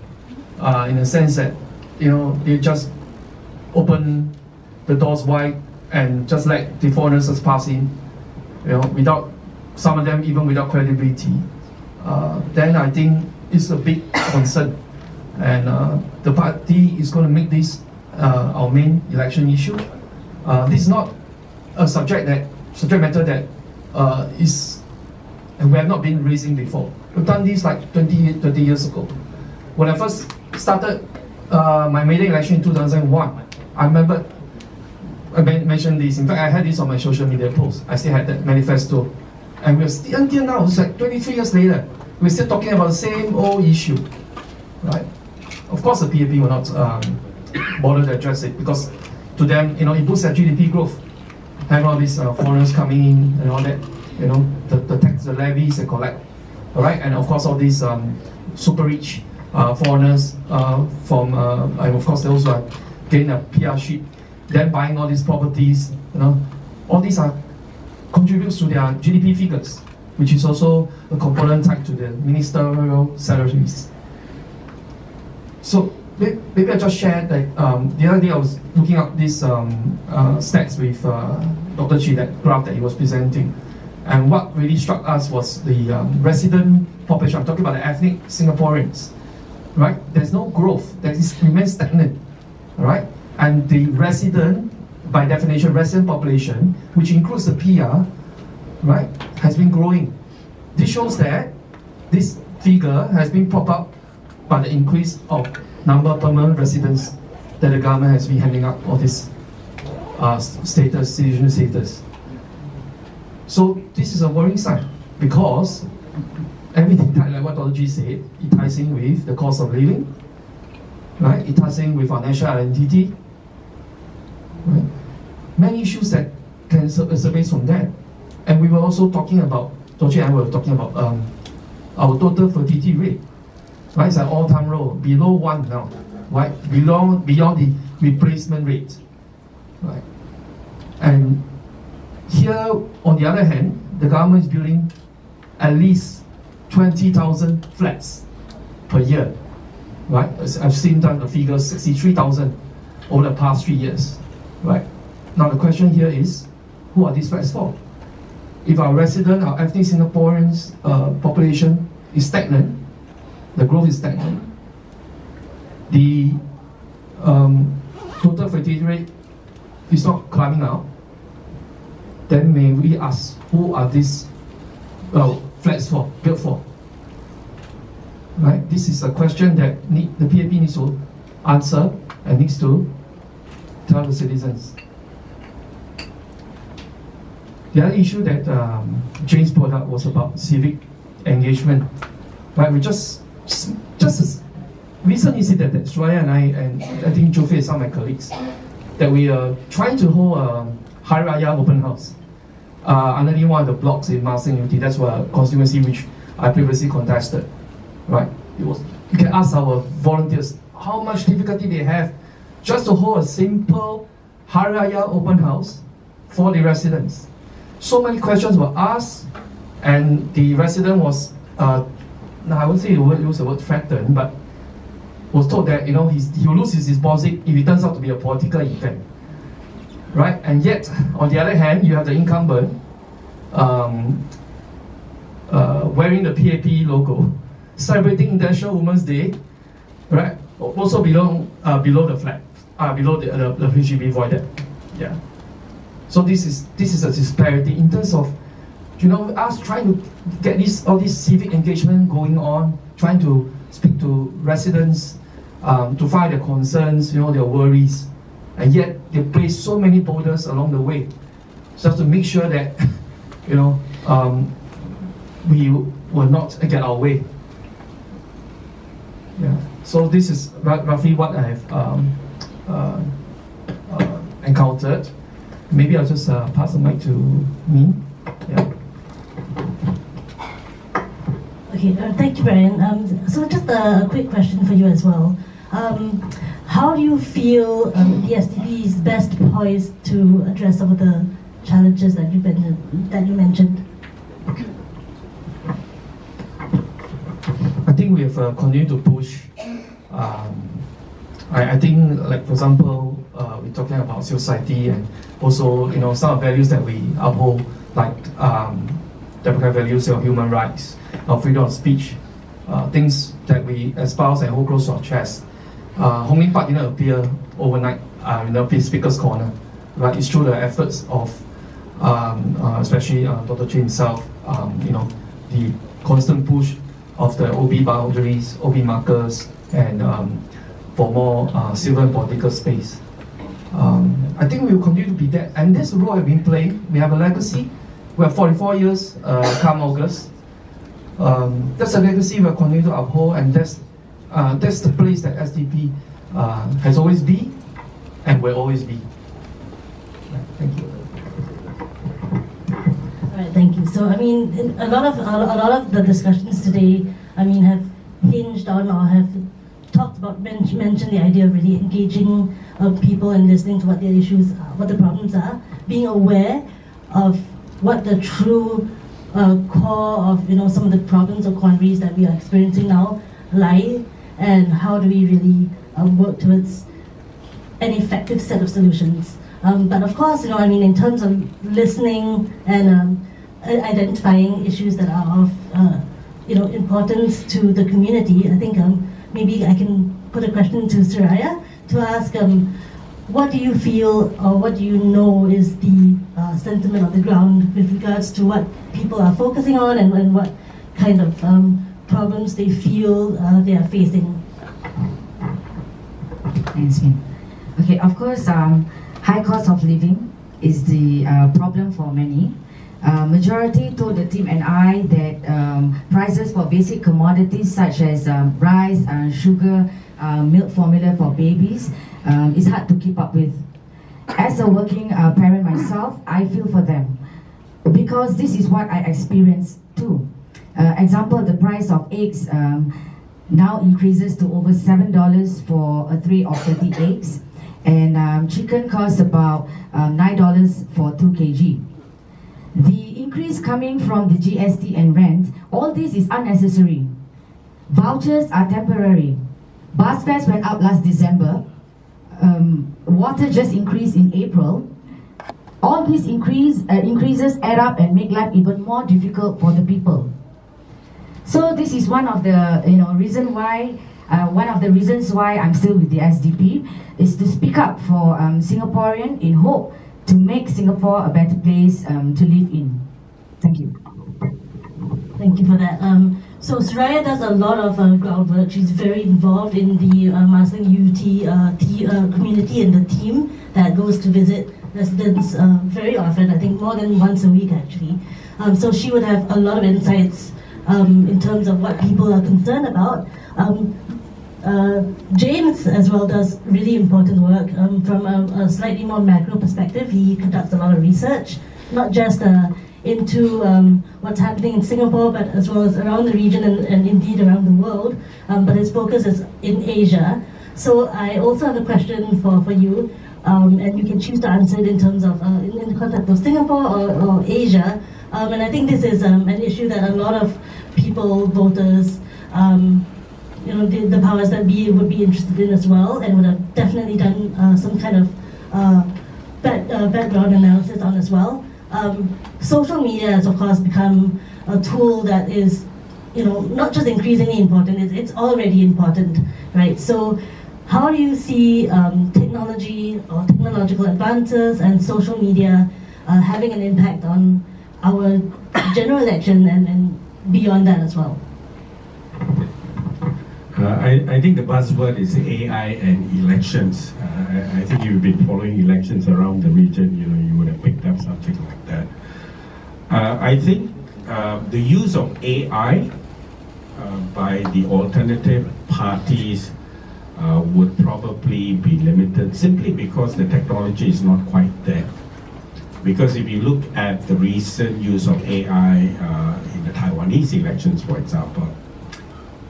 S5: in the sense that they just open the doors wide and just let the foreigners just pass in, without some of them even without credibility, then I think it's a big concern, and the party is going to make this our main election issue. This is not a subject matter that we have not been raising before. We've done this like 20 years ago. When I first started my maiden election in 2001, I remember I mentioned this. In fact, I had this on my social media post. I still had that manifesto. And we're still, until now, it's like 23 years later, we're still talking about the same old issue, right? Of course, the PAP will not bother to address it, because to them, it boosts their GDP growth. Having all these foreigners coming in and all that, the tax, the levies they collect, all right? And of course, all these super rich foreigners from, and of course, they also are getting a PR sheet, then buying all these properties, all these contributes to their GDP figures, which is also a component tied to the ministerial salaries. So maybe I just shared that the other day I was looking up these stats with Dr. Chi, that graph that he was presenting. And what really struck us was the resident population. I'm talking about the ethnic Singaporeans, right? There's no growth. That remains stagnant, right? And the resident, by definition, resident population, which includes the PR, right, has been growing. This shows that this figure has been propped up by the increase of number of permanent residents that the government has been handing out all this citizen status. So this is a worrying sign, because everything, like what Dr. G said, it ties in with the cost of living, right? It ties in with our national identity, right? Many issues that can surface from that. And we were also talking about, Dr. G and I were talking about our total fertility rate, right? It's an all-time low, below 1 now, right? Beyond the replacement rate, right? And here, on the other hand, the government is building at least 20,000 flats per year, right? I've seen the figure 63,000 over the past 3 years, right? Now the question here is, who are these flats for? If our resident, our ethnic Singaporeans population is stagnant, the growth is stagnant, the total fertility rate is not climbing out, then may we ask, who are these flats for, built for? Right? This is a question that the PAP needs to answer and needs to tell the citizens. The other issue that James brought up was about civic engagement. Right? We just recent incident that Suraya and I think Jofe and some of my colleagues, that we are trying to hold a Hari Raya open house underneath one of the blocks in Marsing UT. That's a constituency which I previously contested. Right? You can ask our volunteers how much difficulty they have just to hold a simple Hari Raya open house for the residents. So many questions were asked, and the resident was, I wouldn't say he would use the word threatened, but was told that he will lose his deposit if it turns out to be a political event. Right? And yet, on the other hand, you have the incumbent wearing the PAP logo, celebrating International Women's Day, right? Also below the flag, below the HDB void deck. Yeah. So this is a disparity in terms of, us trying to get all this civic engagement going on, trying to speak to residents, to find their concerns, their worries, and yet they place so many boulders along the way, just to make sure that we will not get our way. Yeah. So this is roughly what I have encountered. Maybe I'll just pass the mic to me. Yeah.
S2: Okay, thank you, Brian. So just a quick question for you as well. How do you feel the SDP is best poised to address some of the challenges that you mentioned?
S5: I think we have continued to push. I think, like for example, we're talking about society, and also some values that we uphold, like democratic values of human rights, freedom of speech, things that we espouse and hold close to our chest. Hong Lim Park didn't appear overnight in the Speaker's Corner. Right? It's through the efforts of especially Dr. Chin himself, the constant push of the OB boundaries, OB markers, and for more civil and political space. I think we will continue to be that, and that's the role I've been playing. We have a legacy. We have 44 years come August. That's a legacy we'll continue to uphold, and that's the place that SDP has always been and will always be. Thank you.
S2: All right, thank you. So, a lot of the discussions today, have hinged on or have talked about, mentioned the idea of really engaging people and listening to what their issues are, what the problems are, being aware of what the true core of some of the problems or quandaries that we are experiencing now lie, and how do we really work towards an effective set of solutions. But of course, in terms of listening and identifying issues that are of importance to the community, I think maybe I can put a question to Soraya to ask, what do you feel or what do you know is the sentiment on the ground with regards to what people are focusing on and what kind of problems they feel they are facing?
S4: Thanks, Min. Okay, of course, high cost of living is the problem for many. Majority told the team and I that prices for basic commodities such as rice, sugar, milk formula for babies is hard to keep up with. As a working parent myself, I feel for them because this is what I experienced too. Example, the price of eggs now increases to over $7 for a tray of 30 eggs, and chicken costs about $9 for 2 kg. The increase coming from the GST and rent, all this is unnecessary. Vouchers are temporary. Bus fares went up last December. Water just increased in April. All these increases add up and make life even more difficult for the people. So this is one of the reasons why I'm still with the SDP is to speak up for Singaporean in hope to make Singapore a better place to live in. Thank you.
S2: Thank you for that. So Soraya does a lot of groundwork. She's very involved in the Marsiling UT community and the team that goes to visit residents very often, I think more than once a week actually. So she would have a lot of insights in terms of what people are concerned about. James as well does really important work from a slightly more macro perspective. He conducts a lot of research, not just into what's happening in Singapore, but as well as around the region and indeed around the world. But his focus is in Asia. So I also have a question for you, and you can choose to answer it in terms of in the context of Singapore or Asia. And I think this is an issue that a lot of people, voters, the powers that be would be interested in as well, and would have definitely done some kind of background analysis on as well. Social media has of course become a tool that is, not just increasingly important, it's already important, right? So how do you see technology or technological advances and social media having an impact on our general election and beyond that as well?
S3: I think the buzzword is AI and elections. I think you've been following elections around the region, you would have picked up something like that. I think the use of AI by the alternative parties would probably be limited simply because the technology is not quite there. Because if you look at the recent use of AI in the Taiwanese elections, for example,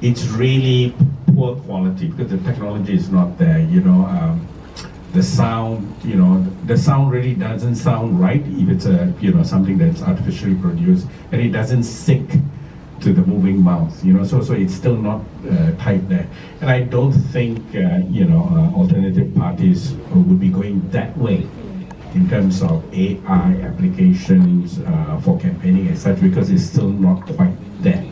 S3: it's really poor quality because the technology is not there. The sound, the sound really doesn't sound right if it's something that's artificially produced, and it doesn't sync to the moving mouth. So it's still not tight there. And I don't think alternative parties would be going that way in terms of AI applications for campaigning and such, because it's still not quite there.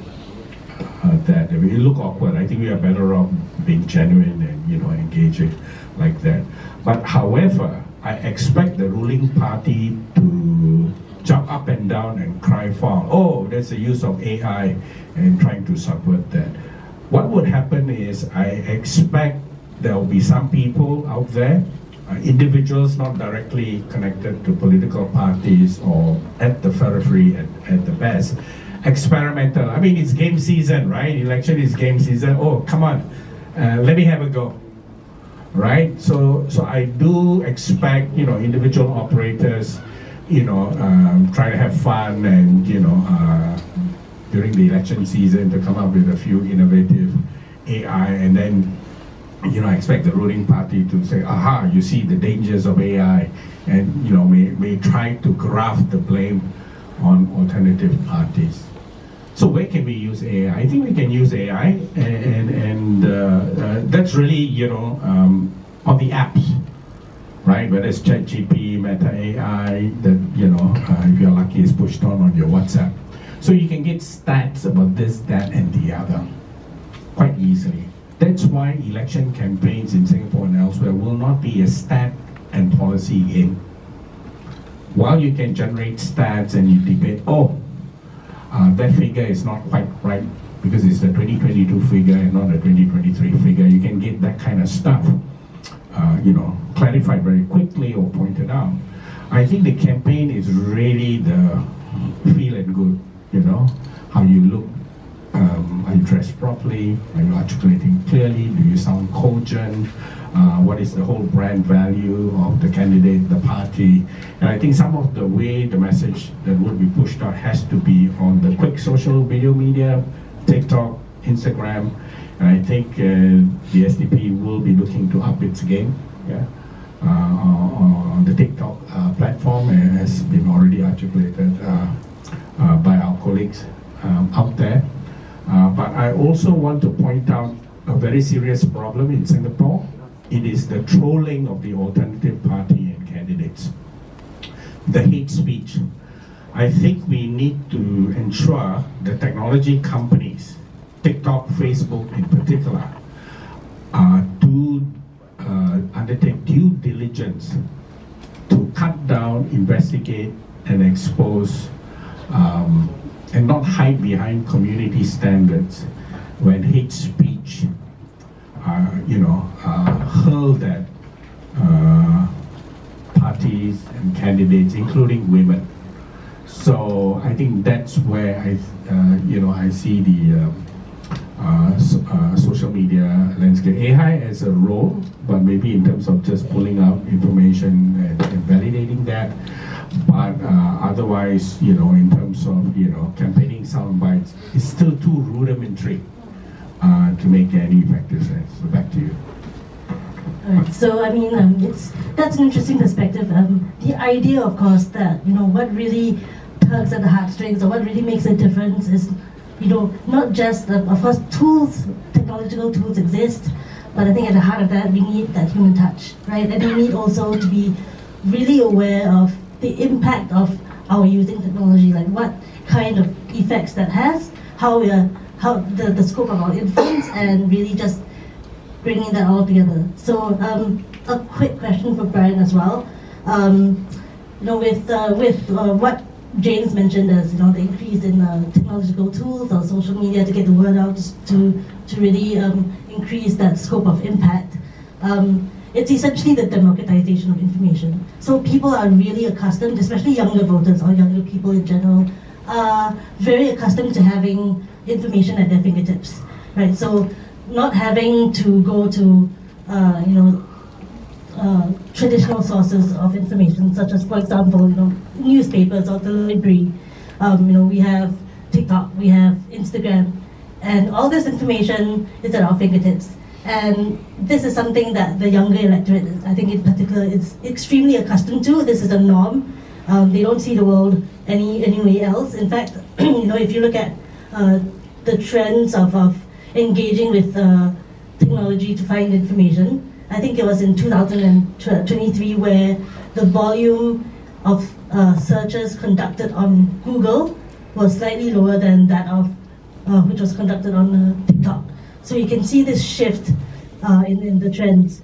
S3: That if you look awkward, I think we are better off being genuine and engaging like that. But however, I expect the ruling party to jump up and down and cry foul. Oh, there's the use of AI and trying to subvert that. What would happen is I expect there will be some people out there, individuals not directly connected to political parties or at the periphery at the best, experimental. I mean, it's game season, right? Election is game season. Oh, come on, let me have a go, right? So I do expect, individual operators, try to have fun and, during the election season to come up with a few innovative AI, and then, I expect the ruling party to say, aha, you see the dangers of AI, and, may try to graft the blame on alternative parties. So where can we use AI? I think we can use AI, and that's really, you know, on the apps, right? Whether it's ChatGPT, Meta AI, that, you know, if you're lucky, it's pushed on your WhatsApp. So you can get stats about this, that, and the other quite easily. That's why election campaigns in Singapore and elsewhere will not be a stat and policy game. While you can generate stats and you debate, that figure is not quite right because it's the 2022 figure and not the 2023 figure. You can get that kind of stuff, you know, clarified very quickly or pointed out. I think the campaign is really the feel and good, you know, how you look, are you dressed properly, are you articulating clearly, do you sound cogent, what is the whole brand value of the candidate, the party. And I think some of the way the message that would be pushed out has to be on the quick social video media, TikTok, Instagram, and I think the SDP will be looking to up its game, yeah, on the TikTok platform, has been already articulated by our colleagues out there. But I also want to point out a very serious problem in Singapore. It is the trolling of the alternative party and candidates. The hate speech. I think we need to ensure the technology companies, TikTok, Facebook in particular, do undertake due diligence to cut down, investigate, and expose, and not hide behind community standards when hate speech, you know, hurled at parties and candidates, including women. So I think that's where you know, I see the social media landscape. AI has a role, but maybe in terms of just pulling out information and validating that. But otherwise, you know, in terms of, you know, campaigning sound bites, it's still too rudimentary to make any effective sense. So back to you.
S2: Alright, so I mean, that's an interesting perspective. The idea, of course, that, you know, what really tugs at the heartstrings or what really makes a difference is, you know, not just, of course, tools, technological tools exist, but I think at the heart of that, we need that human touch, right? And we need also to be really aware of the impact of our using technology, like what kind of effects that has, how the scope of our influence, and really just bringing that all together. So a quick question for Brian as well. You know, with what James mentioned as, you know, the increase in technological tools or social media to get the word out, to really increase that scope of impact. It's essentially the democratization of information. So people are really accustomed, especially younger voters or younger people in general, are very accustomed to having information at their fingertips, right? So not having to go to, you know, traditional sources of information, such as, for example, you know, newspapers or the library. You know, we have TikTok, we have Instagram, and all this information is at our fingertips. And this is something that the younger electorate, I think in particular, is extremely accustomed to. This is a norm. They don't see the world any way else. In fact, you know, if you look at the trends of engaging with technology to find information, I think it was in 2023 where the volume of searches conducted on Google was slightly lower than that of which was conducted on TikTok. So you can see this shift in the trends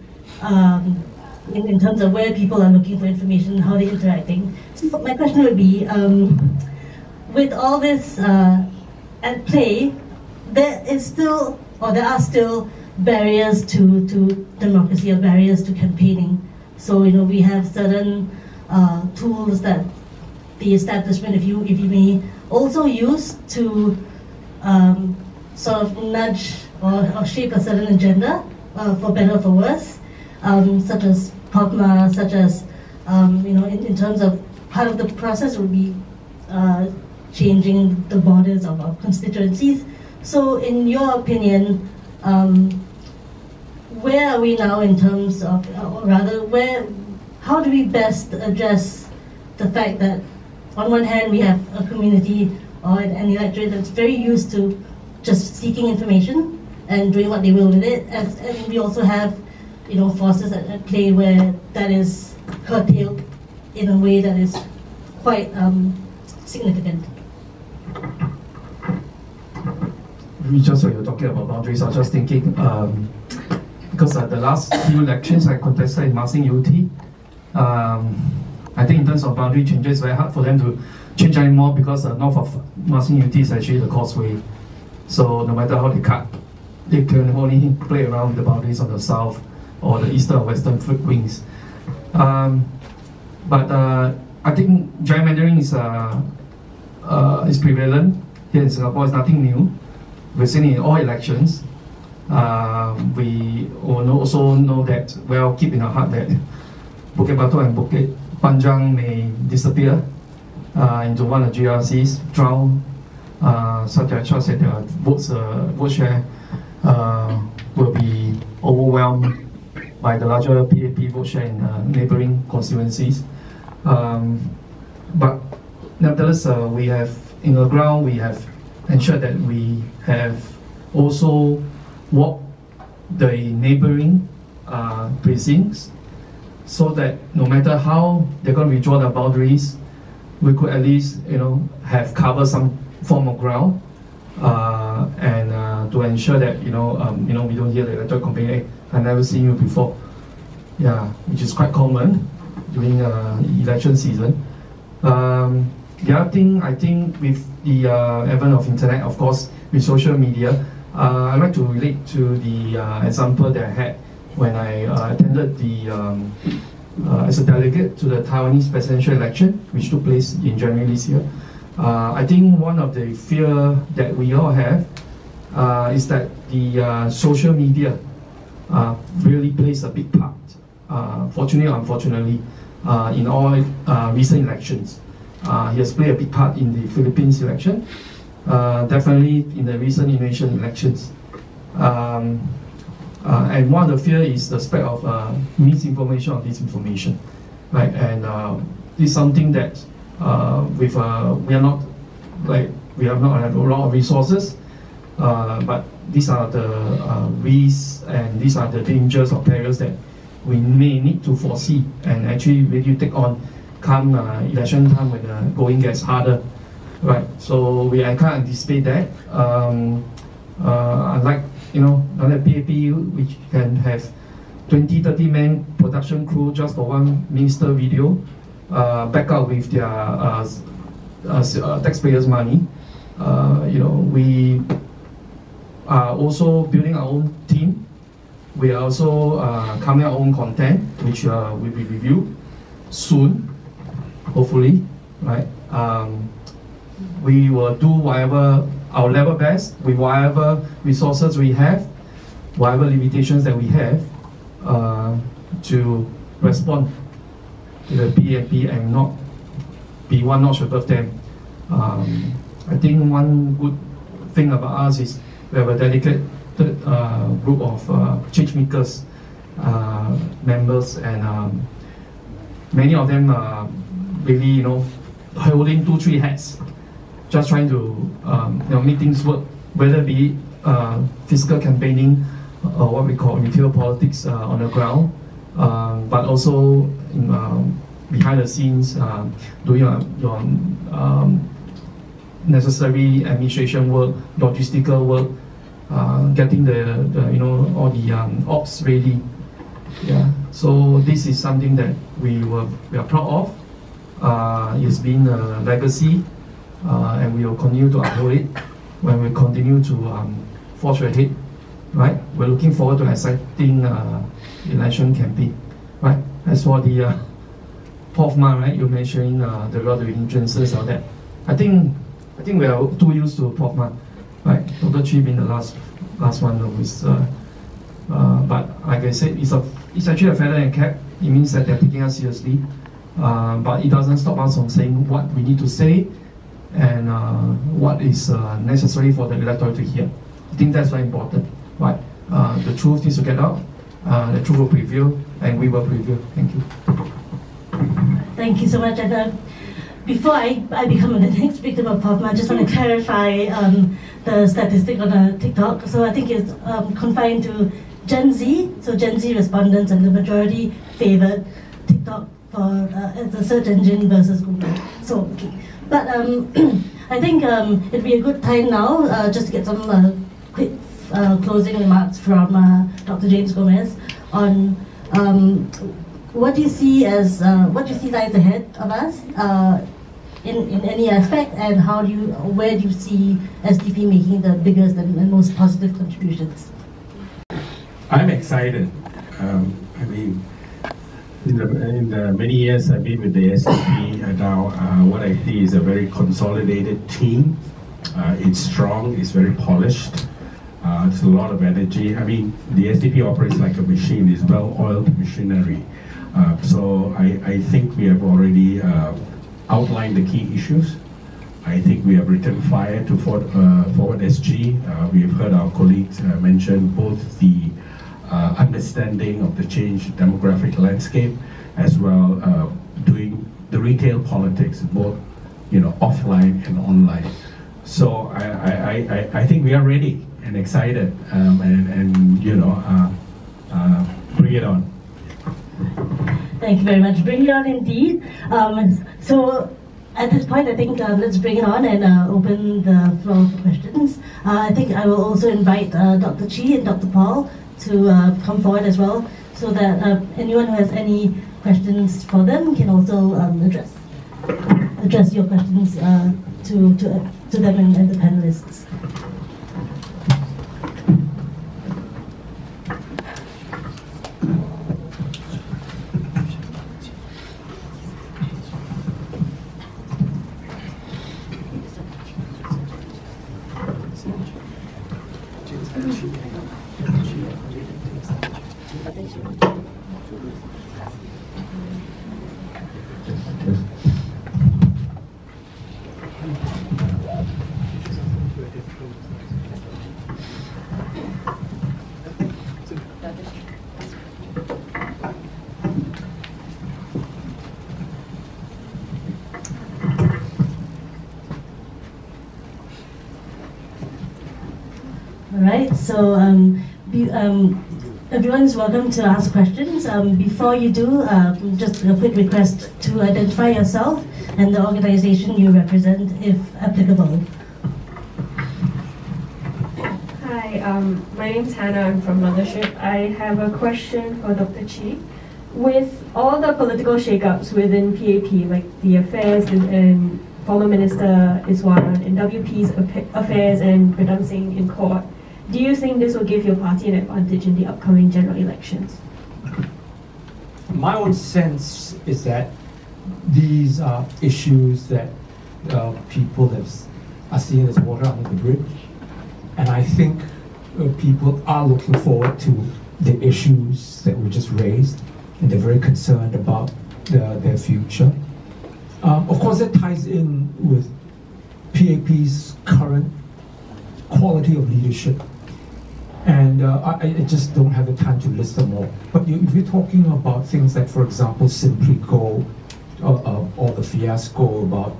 S2: in terms of where people are looking for information and how they're interacting. So my question would be, with all this at play, there are still barriers to democracy or barriers to campaigning. So, you know, we have certain tools that the establishment, if you may, also use to sort of nudge or shape a certain agenda, for better or for worse, such as POPMA, such as, you know, in terms of part of the process would be changing the borders of constituencies. So in your opinion, where are we now in terms of, or rather, how do we best address the fact that on one hand we have a community or an electorate that's very used to just seeking information and doing what they will with it. And we also have, forces at play where that is curtailed in a way that is quite significant.
S5: Just when you're talking about boundaries, I was just thinking, because the last few elections I contested in Marsiling UT, I think in terms of boundary changes, it's very hard for them to change anymore because north of Marsiling UT is actually the causeway. So no matter how they cut, they can only play around the boundaries on the south or the eastern or western wings. But I think gerrymandering is prevalent here in Singapore. It's nothing new. We've seen it in all elections. We also know that, well, keep in our heart that Bukit Batok and Bukit Panjang may disappear into one of the GRCs, drown, such as their vote share will be overwhelmed by the larger PAP vote share in neighbouring constituencies. But nevertheless, we have, in the ground, we have ensured that we have also walked the neighbouring precincts, so that no matter how they're going to withdraw the boundaries, we could at least have covered some form of ground, and to ensure that we don't hear the electorate complaining, hey, I've never seen you before. Yeah, which is quite common during election season. The other thing, I think, with the advent of internet, of course, with social media, I'd like to relate to the example that I had when I attended as a delegate to the Taiwanese presidential election, which took place in January this year. I think one of the fear that we all have is that the social media really plays a big part, fortunately or unfortunately, in all recent elections. He has played a big part in the Philippines election, definitely in the recent Indonesian elections. And one of the fear is the spread of misinformation or disinformation, right? And this is something that we have not a lot of resources, but these are the risks and these are the dangers or perils that we may need to foresee and actually really take on come election time when the going gets harder, right? So I can't anticipate that. Unlike another PAP, which can have 20-30 man production crew just for one minister video, back up with their taxpayers' money. We are also building our own team. We are also coming our own content, which will be reviewed soon, hopefully, right? We will do whatever our level best with whatever resources we have, whatever limitations that we have, to respond to the PAP and not be one notch above them. I think one good thing about us is we have a dedicated group of change makers, members, and many of them are really, holding 2-3 hats, just trying to make things work, whether it be fiscal campaigning or what we call retail politics on the ground, but also behind the scenes, doing your necessary administration work, logistical work, getting all the ops ready. Yeah. So this is something that we are proud of. It's been a legacy, and we will continue to uphold it when we continue to forge ahead. Right? We're looking forward to an exciting election campaign. Right? As for the POFMA, right? You're mentioning the road hindrances or that. I think we are too used to POFMA, right? Dr. Chi being the last one who is, but like I said, it's actually a feather and cap. It means that they're taking us seriously, but it doesn't stop us from saying what we need to say and what is necessary for the electorate to hear. I think that's very important, right? The truth needs to get out, the truth will prevail, and we will prevail. Thank you.
S2: Thank you so much. before I become the next victim of POFMA, I just want to clarify the statistic on TikTok. So I think it's confined to Gen Z, so Gen Z respondents, and the majority favored TikTok for as a search engine versus Google. So, okay. But I think it'd be a good time now just to get some quick closing remarks from Dr. James Gomez on what do you see as lies ahead of us in any aspect, and where do you see SDP making the biggest and most positive contributions?
S3: I'm excited. I mean, in the many years I've been with the SDP, now what I see is a very consolidated team. It's strong, it's very polished. It's a lot of energy. I mean, the SDP operates like a machine, it's well-oiled machinery. So I think we have already outlined the key issues. I think we have written fire to Forward SG. We have heard our colleagues mention both the understanding of the changed demographic landscape, as well doing the retail politics, both offline and online. So I think we are ready and excited, and bring it on.
S2: Thank you very much. Bring it on indeed. So at this point, I think let's bring it on and open the floor for questions. I think I will also invite Dr. Chi and Dr. Paul to come forward as well, so that anyone who has any questions for them can also address your questions to them and the panelists. Alright, so everyone is welcome to ask questions. Before you do, just a quick request to identify yourself and the organization you represent, if applicable.
S6: Hi, my name is Hannah. I'm from Mothership. I have a question for Dr. Chi. With all the political shakeups within PAP, like the affairs and former Minister Iswaran and WP's affairs and Pradhan Singh in court, do you think this will give your party an advantage in the upcoming general elections?
S7: My own sense is that these are issues that people are seeing as water under the bridge. And I think people are looking forward to the issues that were just raised, and they're very concerned about their future. Of course, that ties in with PAP's current quality of leadership. And I just don't have the time to list them all. But if you're talking about things like, for example, Simply Go, or the fiasco about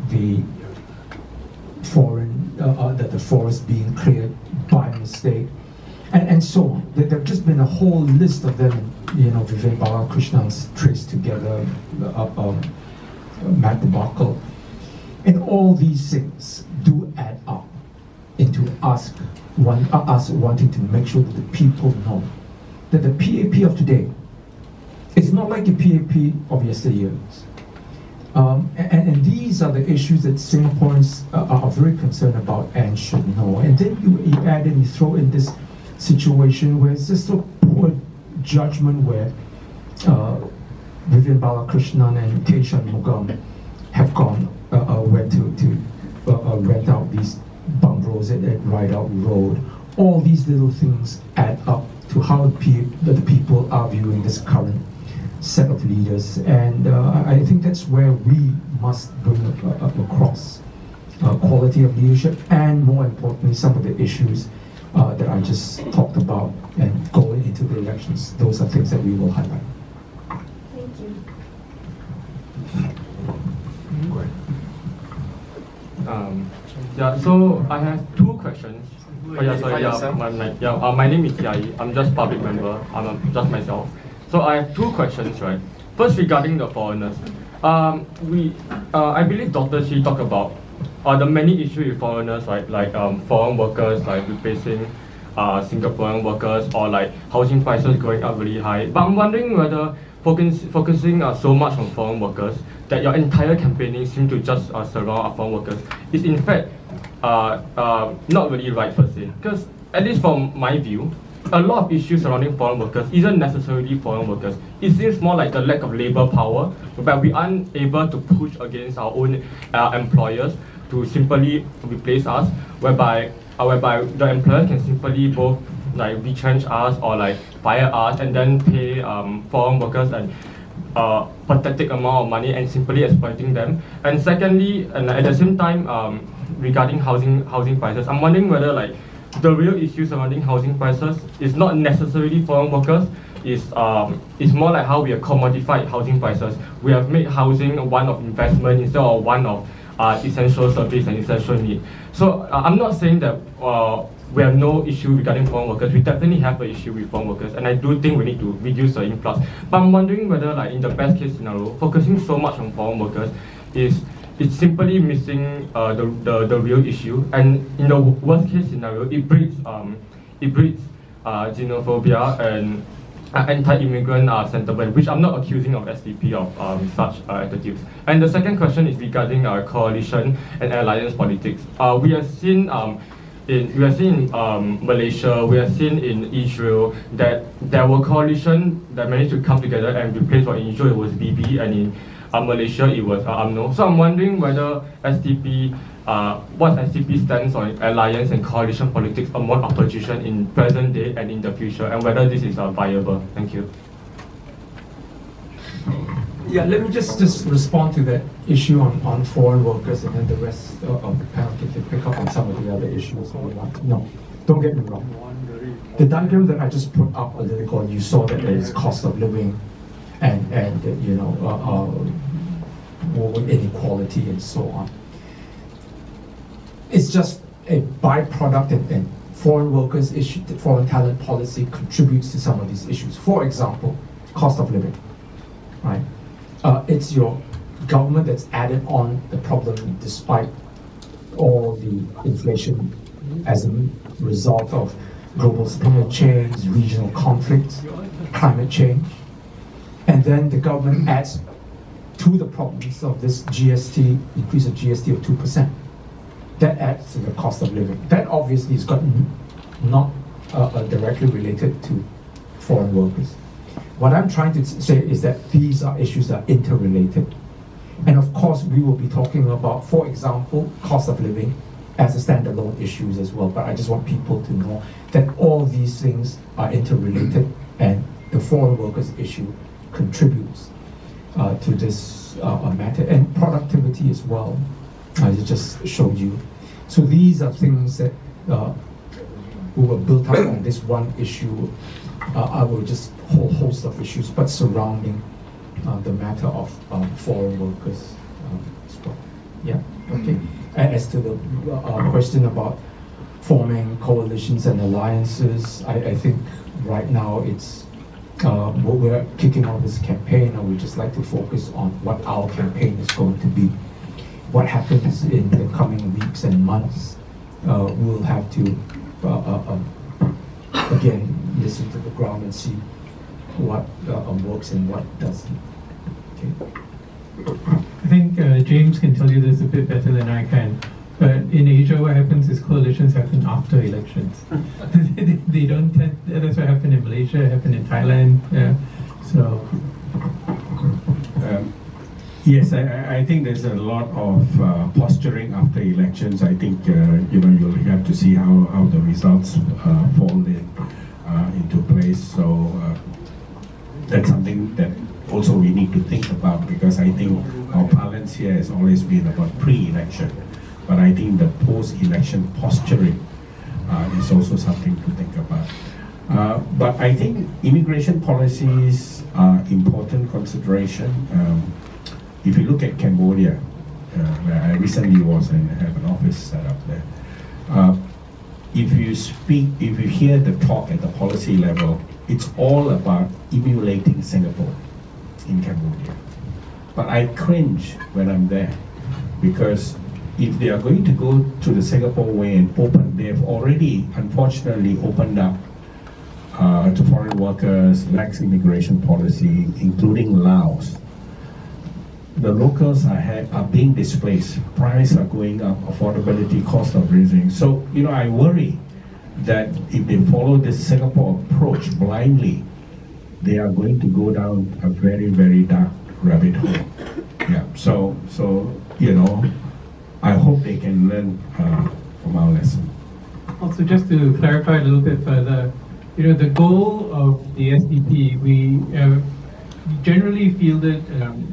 S7: the forest being cleared by mistake, and so on. There've just been a whole list of them. Vivek Balakrishna's traced together, Matt debacle, and all these things do add up into us wanting to make sure that the people know that the PAP of today is not like the PAP of yesteryears. And these are the issues that Singaporeans are very concerned about and should know. And then you add and you throw in this situation where it's just so poor judgment, where Vivian Balakrishnan and K. Shanmugam have went to rent out these bungalows at Rideout Road. All these little things add up to how the people are viewing this current set of leaders, and I think that's where we must bring across quality of leadership, and more importantly, some of the issues that I just talked about, and going into the elections. Those are things that we will highlight.
S6: Thank you.
S8: Yeah, so I have two questions. Oh yeah, sorry, my name is Yai. I'm just public member. I'm just myself. So I have two questions, right? First, regarding the foreigners. I believe Dr. Shi talked about the many issues with foreigners, right? Like foreign workers, like replacing Singaporean workers, or like housing prices going up really high. But I'm wondering whether focusing so much on foreign workers, that your entire campaigning seems to just surround foreign workers, is in fact not really right per se. Because at least from my view, a lot of issues surrounding foreign workers isn't necessarily foreign workers. It seems more like the lack of labor power, whereby we aren't able to push against our own employers to simply replace us, whereby the employer can simply both like retrench us or like fire us and then pay foreign workers and pathetic amount of money and simply exploiting them. And secondly, and at the same time, regarding housing prices, I'm wondering whether like the real issue surrounding housing prices is not necessarily foreign workers. It's more like how we have commodified housing prices. We have made housing one of investment instead of one of essential service and essential need. So I'm not saying that we have no issue regarding foreign workers. We definitely have an issue with foreign workers, and I do think we need to reduce the influx. But I'm wondering whether, like in the best case scenario, focusing so much on foreign workers it's simply missing the real issue. And in the worst case scenario, it breeds xenophobia and anti-immigrant sentiment, which I'm not accusing of SDP of such attitudes. And the second question is regarding coalition and alliance politics. We have seen in Malaysia, we have seen in Israel that there were coalitions that managed to come together and replace what in Israel it was BB, and in Malaysia it was UMNO. So I'm wondering whether SDP, what SDP stands on alliance and coalition politics among opposition in present day and in the future, and whether this is viable. Thank you.
S5: Yeah, let me just respond to that issue on foreign workers, and then the rest of the panel can pick up on some of the other issues. No, don't get me wrong. The diagram that I just put up a little ago, you saw that there is cost of living and you know, more inequality and so on. It's just a byproduct, and foreign workers issue, foreign talent policy contributes to some of these issues. For example, cost of living, right? It's your government that's added on the problem despite all the inflation as a result of global supply chains, regional conflicts, climate change. And then the government adds to the problems of this GST, increase of GST of 2%. That adds to the cost of living. That obviously is not directly related to foreign workers. What I'm trying to say is that these are issues that are interrelated. And of course, we will be talking about, for example, cost of living as a standalone issues as well. But I just want people to know that all these things are interrelated, and the foreign workers issue contributes to this matter, and productivity as well. I just showed you. So these are things that were built up on this one issue. I will just whole host of issues, but surrounding the matter of foreign workers as well. Yeah, okay. As to the question about forming coalitions and alliances, I think right now it's we're kicking off this campaign, and we just like to focus on what our campaign is going to be. What happens in the coming weeks and months, we'll have to again listen to the ground and see what works and what doesn't. Okay.
S9: I think James can tell you this a bit better than I can. But in Asia, what happens is coalitions happen after elections. They don't tend. That's what happened in Malaysia. It happened in Thailand. Yeah. So.
S3: Yes, I think there's a lot of posturing after elections. I think you'll have to see how the results fall into place. So that's something that also we need to think about, because I think our balance here has always been about pre-election, but I think the post-election posturing is also something to think about. But I think immigration policies are important consideration. If you look at Cambodia, where I recently was and have an office set up there. If you hear the talk at the policy level, it's all about emulating Singapore in Cambodia. But I cringe when I'm there, because if they are going to go to the Singapore way and open, they've already unfortunately opened up to foreign workers, lax immigration policy, including Laos. The locals are being displaced, prices are going up, affordability, cost of raising. So, I worry that if they follow this Singapore approach blindly, they are going to go down a very, very dark rabbit hole. Yeah, so I hope they can learn from our lesson.
S9: Also, just to clarify a little bit further, the goal of the SDP, we generally fielded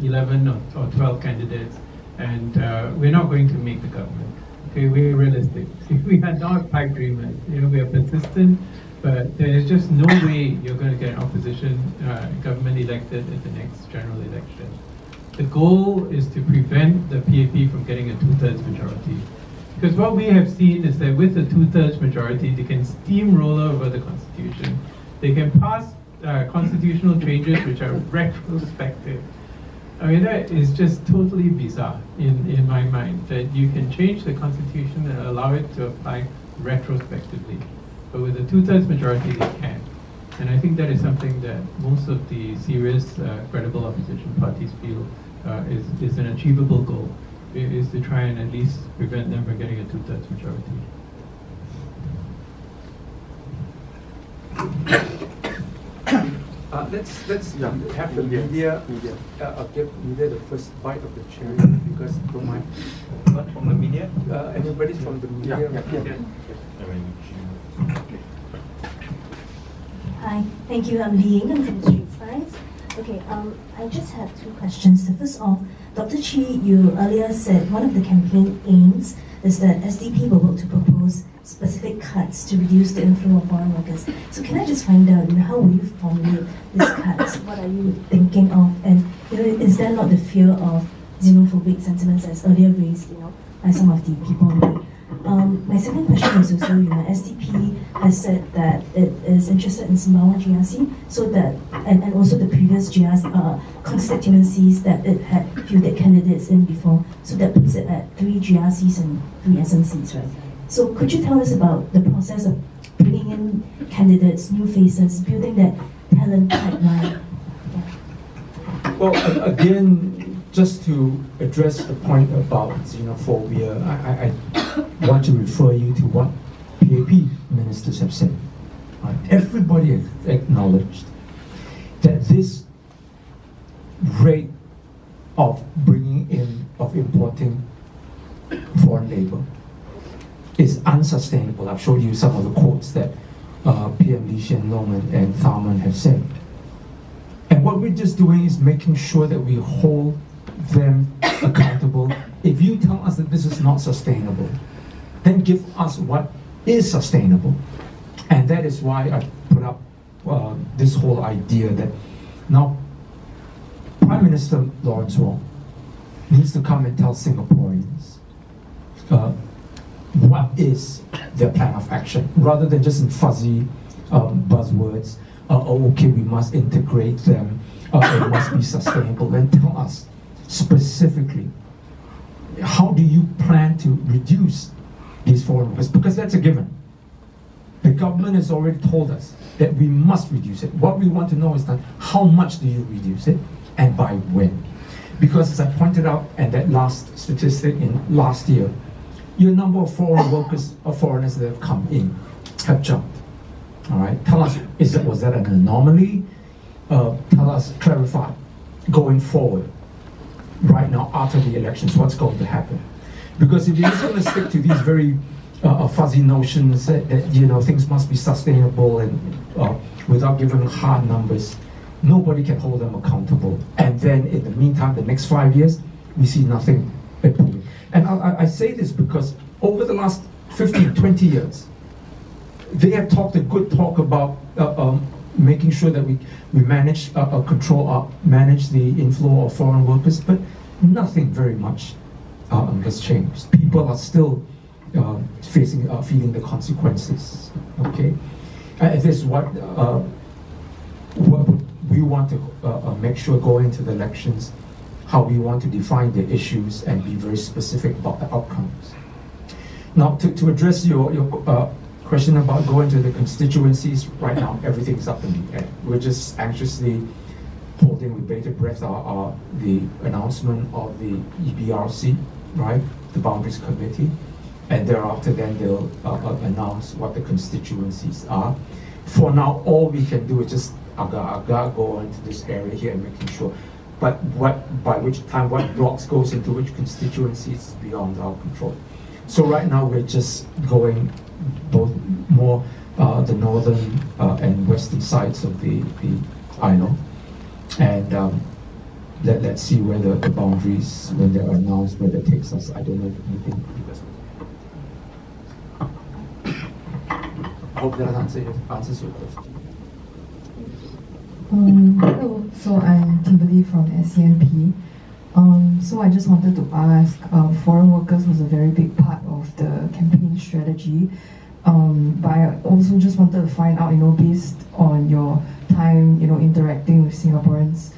S9: 11 or 12 candidates, and we're not going to make the government. Okay, we're realistic. We are not pipe dreamers. We are persistent, but there is just no way you're going to get an opposition government elected at the next general election. The goal is to prevent the PAP from getting a 2/3 majority. Because what we have seen is that with a 2/3 majority, they can steamroll over the Constitution. They can pass constitutional changes which are retrospective. I mean, that is just totally bizarre in my mind, that you can change the Constitution and allow it to apply retrospectively. But with a 2/3 majority, they can. And I think that is something that most of the serious, credible opposition parties feel is an achievable goal, is to try and at least prevent them from getting a 2/3 majority.
S1: Let's have the media give media the first bite of the cherry, because don't mind.
S10: Not from the media?
S1: Anybody from the media?
S2: Hi, thank you. I'm Li Ying. I'm from Street Science. Okay, I just have two questions. So first off, Dr. Chi, you earlier said one of the campaign aims is that SDP will work to propose specific cuts to reduce the inflow of foreign workers. So can I just find out, how will you formulate these cuts? What are you thinking of? And is there not the fear of xenophobic sentiments as earlier raised, by some of the people? My second question is also, SDP has said that it is interested in Sembawang GRC, so that, and also the previous constituencies that it had fielded candidates in before, so that puts it at 3 GRCs and 3 SMCs, right? So could you tell us about the process of bringing in candidates, new faces, building that talent pipeline? Yeah.
S7: Well, again, just to address the point about xenophobia, I want to refer you to what PAP ministers have said. Everybody has acknowledged that this rate of importing foreign labor is unsustainable. I've showed you some of the quotes that PM Lee Hsien Loong and Tharman have said. And what we're just doing is making sure that we hold them accountable. If you tell us that this is not sustainable, then give us what is sustainable. And that is why I put up this whole idea that now Prime Minister Lawrence Wong needs to come and tell Singaporeans what is their plan of action, rather than just in fuzzy buzzwords. Okay, we must integrate them, it must be sustainable. Then tell us specifically, how do you plan to reduce these foreign workers? Because that's a given. The government has already told us that we must reduce it. What we want to know is that how much do you reduce it, and by when? Because as I pointed out, and that last statistic in last year, your number of foreign workers or foreigners that have come in have jumped. All right, tell us, was that an anomaly? Tell us, clarify, going forward, right now after the elections, what's going to happen? Because if you're just going to stick to these very fuzzy notions that things must be sustainable and without giving hard numbers, nobody can hold them accountable. And then in the meantime, the next 5 years, we see nothing improving. And I say this because over the last 15, 20 years, they have talked a good talk about making sure that we manage, manage the inflow of foreign workers, but nothing very much
S5: has changed. People are still feeling the consequences. Okay, and this is what we want to make sure going into the elections, how we want to define the issues and be very specific about the outcomes. Now, to address your question about going to the constituencies, right now everything's up in the air. We're just anxiously holding with bated breath the announcement of the EBRC, right, the Boundaries Committee, and thereafter then they'll announce what the constituencies are. For now, all we can do is just go into this area here and making sure. But by which time, what blocks goes into which constituencies is beyond our control. So right now we're just going both more the northern and western sides of the island, and let's see where the boundaries, when they're announced, where that takes us. I don't know if anything. I hope that answers your question.
S11: Hello, so I'm Kimberly from SCMP. So I just wanted to ask, foreign workers was a very big part of the campaign strategy, but I also just wanted to find out, based on your time, interacting with Singaporeans,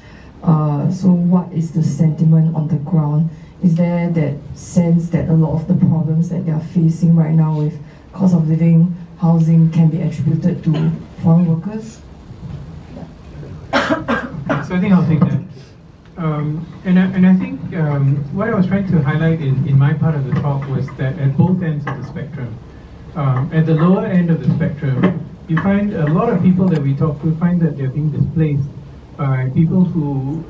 S11: so what is the sentiment on the ground? Is there that sense that a lot of the problems that they are facing right now with cost of living, housing can be attributed to foreign workers?
S9: So I think I'll take that. And I think what I was trying to highlight in my part of the talk was that at both ends of the spectrum, at the lower end of the spectrum, you find a lot of people that we talk to find that they're being displaced by people who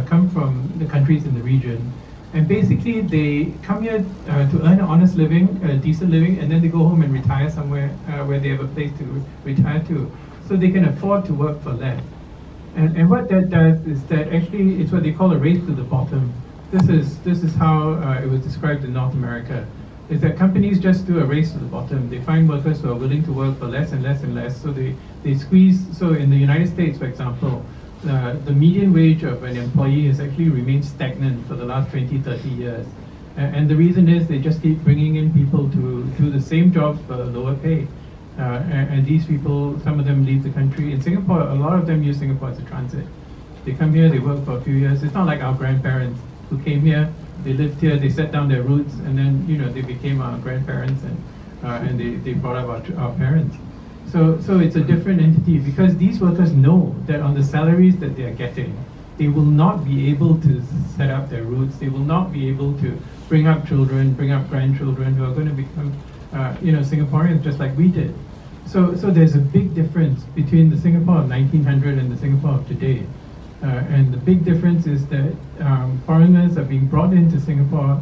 S9: come from the countries in the region. And basically they come here to earn an honest living, a decent living, and then they go home and retire somewhere where they have a place to retire to. So they can afford to work for less. And what that does is that actually it's what they call a race to the bottom. This is how it was described in North America. Is that companies just do a race to the bottom. They find workers who are willing to work for less and less and less. So they squeeze. So in the United States, for example, the median wage of an employee has actually remained stagnant for the last 20, 30 years. And the reason is they just keep bringing in people to do the same jobs for lower pay. And these people, some of them leave the country. In Singapore, a lot of them use Singapore as a transit. They come here, they work for a few years. It's not like our grandparents who came here, they lived here, they set down their roots, and then they became our grandparents, and they brought up our parents. So it's a different entity, because these workers know that on the salaries that they are getting, they will not be able to set up their roots. They will not be able to bring up children, bring up grandchildren who are going to become Singaporeans just like we did. So there's a big difference between the Singapore of 1900 and the Singapore of today. And the big difference is that foreigners are being brought into Singapore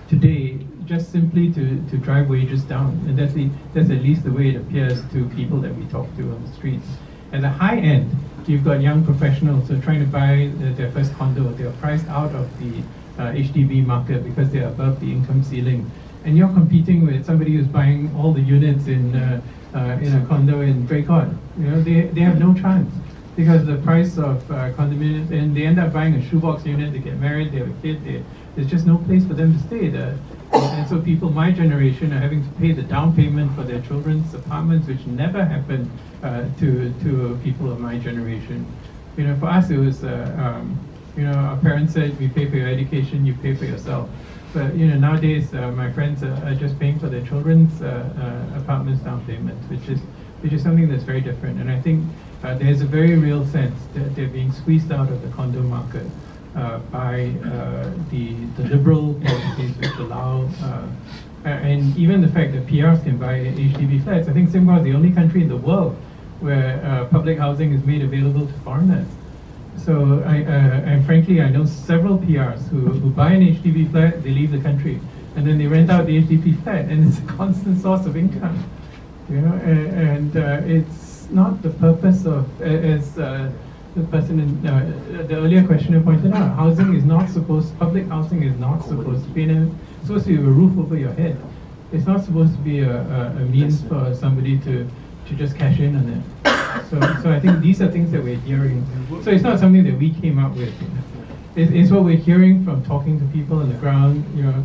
S9: today just simply to drive wages down. And that's at least the way it appears to people that we talk to on the streets. At the high end, you've got young professionals who are trying to buy their first condo. They are priced out of the HDB market because they are above the income ceiling. And you're competing with somebody who's buying all the units in a condo in Draycott. They have no chance because the price of condominiums, and they end up buying a shoebox unit. They get married, they have a kid. There's just no place for them to stay. And so people my generation are having to pay the down payment for their children's apartments, which never happened to people of my generation. For us it was our parents said, we pay for your education, you pay for yourself. But nowadays my friends are just paying for their children's apartments down payments, which is something that's very different. And I think there's a very real sense that they're being squeezed out of the condo market by the liberal policies which allow, and even the fact that PRs can buy HDB flats. I think Singapore is the only country in the world where public housing is made available to foreigners. So and frankly, I know several PRs who buy an HDB flat, they leave the country, and then they rent out the HDB flat, and it's a constant source of income. And it's not the purpose of, as the person in the earlier questioner pointed out, public housing is not supposed to be supposed to be a roof over your head. It's not supposed to be a means for somebody to just cash in on it. So I think these are things that we're hearing. So it's not something that we came up with. it's what we're hearing from talking to people on the ground. You know,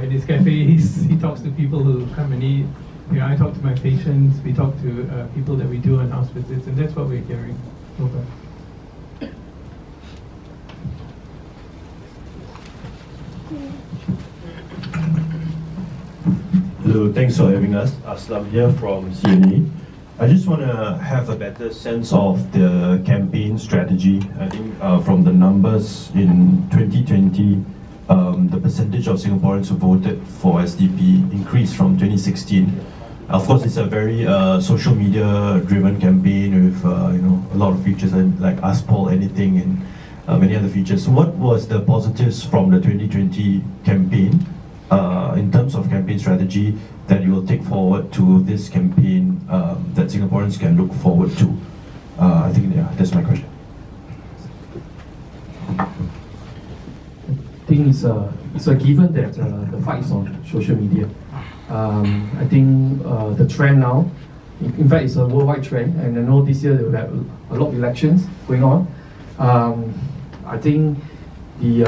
S9: in his cafe, he talks to people who come and eat. You know, I talk to my patients. We talk to people that we do on house visits, and that's what we're hearing. Over.
S12: Hello, thanks for having us. Aslam here from CNA. I just want to have a better sense of the campaign strategy. I think from the numbers in 2020, the percentage of Singaporeans who voted for SDP increased from 2016. Of course, it's a very social media driven campaign with a lot of features like Ask Paul Anything and many other features. So what was the positives from the 2020 campaign in terms of campaign strategy that you will take forward to this campaign that Singaporeans can look forward to? I think that's my question.
S5: I think it's a given that the fight is on social media. I think the trend now, in fact, it's a worldwide trend, and I know this year there will have a lot of elections going on. I think the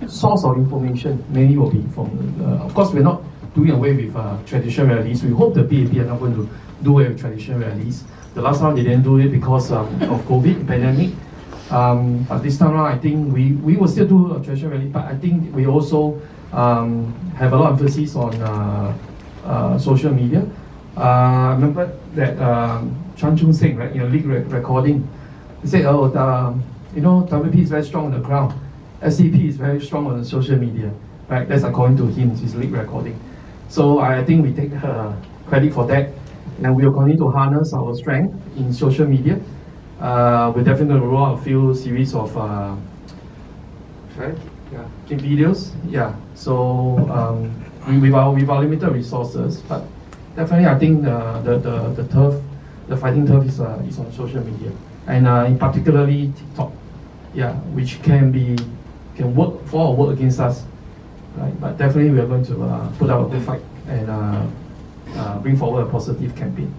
S5: source of information mainly will be from, of course, we're not doing away with traditional rallies. We hope the PAP are not going to do away with traditional rallies. The last time they didn't do it because of COVID pandemic. But this time around, I think we will still do a traditional rally, but I think we also have a lot of emphasis on social media. I remember that Chan Chung Sing, right, in a leak recording, he said, WP is very strong on the ground. SDP is very strong on the social media, right? That's according to him, his leak recording. So I think we take credit for that, and we will continue to harness our strength in social media. We're definitely going to roll out a few series of videos. Yeah. So with our limited resources, but definitely I think the fighting turf is on social media, and particularly TikTok. Yeah, which can work for or work against us. Right, but definitely we are going to put up a good fight and bring forward a positive campaign.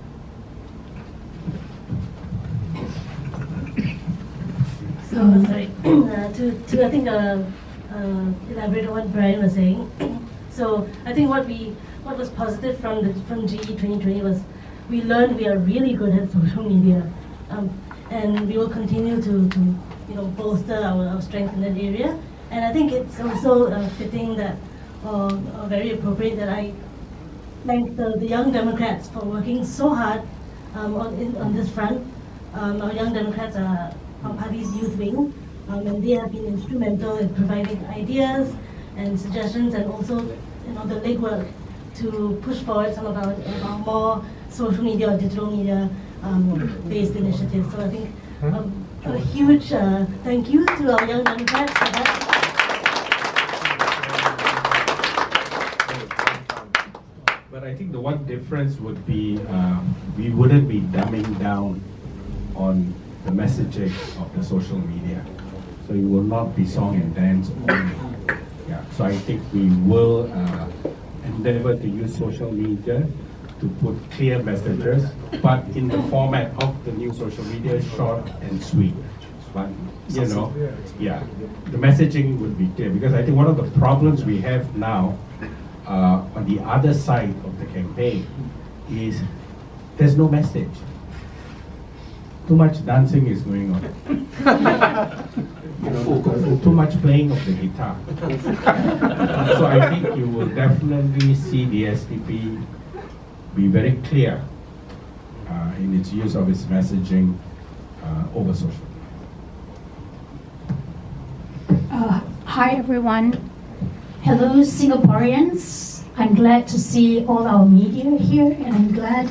S2: So sorry, to I think elaborate on what Brian was saying. So I think what was positive from GE 2020 was we learned we are really good at social media, and we will continue to bolster our strength in that area. And I think it's also fitting that, or very appropriate that I thank the Young Democrats for working so hard on this front. Our Young Democrats are our party's youth wing, and they have been instrumental in providing ideas and suggestions, and also the legwork to push forward some of our more social media or digital media based initiatives. So I think a huge thank you to our Young Democrats for that.
S3: But I think the one difference would be we wouldn't be dumbing down on the messaging of the social media. So it will not be song and dance only. Yeah. So I think we will endeavor to use social media to put clear messages, but in the format of the new social media, short and sweet. But yeah, the messaging would be clear, because I think one of the problems we have now on the other side of the campaign is there's no message. Too much dancing is going on. Too much playing of the guitar. So I think you will definitely see the SDP be very clear in its use of its messaging over social media.
S13: Hi everyone. Hello Singaporeans. I'm glad to see all our media here, and I'm glad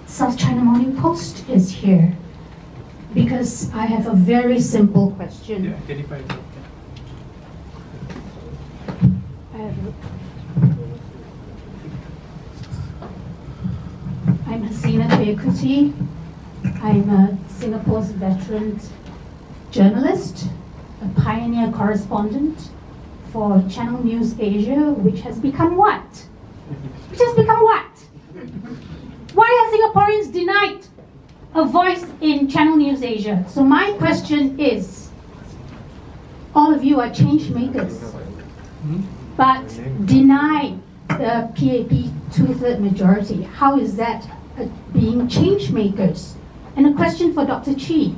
S13: South China Morning Post is here, because I have a very simple question. I'm Hasina Tuyekuti. I'm Singapore's veteran journalist, a pioneer correspondent for Channel News Asia, which has become what? Which has become what? Why are Singaporeans denied a voice in Channel News Asia? So my question is, all of you are change makers, but deny the PAP 2/3 majority. How is that being change makers? And a question for Dr. Chi.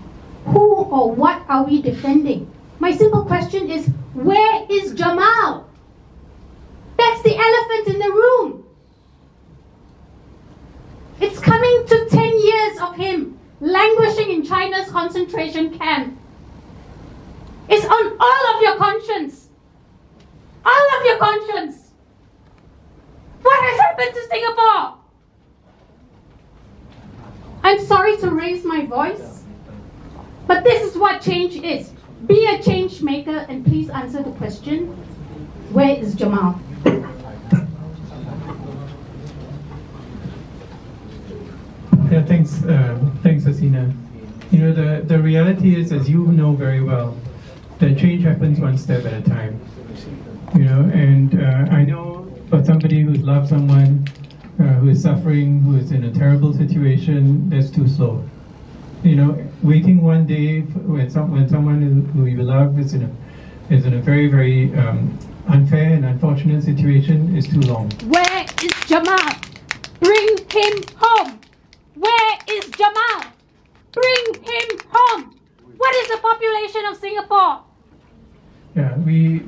S13: Who or what are we defending? My simple question is, where is Jamal? That's the elephant in the room. It's coming to 10 years of him languishing in China's concentration camp. It's on all of your conscience. All of your conscience. What has happened to Singapore? I'm sorry to raise my voice, but this is what change is. Be a change maker and please answer the question, where is Jamal?
S9: Yeah, thanks, Asina. You know, the reality is, as you know very well, that change happens one step at a time. You know, and I know for somebody who's loved someone, who is suffering, who is in a terrible situation, that's too slow. You know, waiting one day when someone who you love is in a very, very unfair and unfortunate situation is too long.
S13: Where is Jamal? Bring him home. Where is Jamal? Bring him home. What is the population of Singapore?
S9: Yeah, we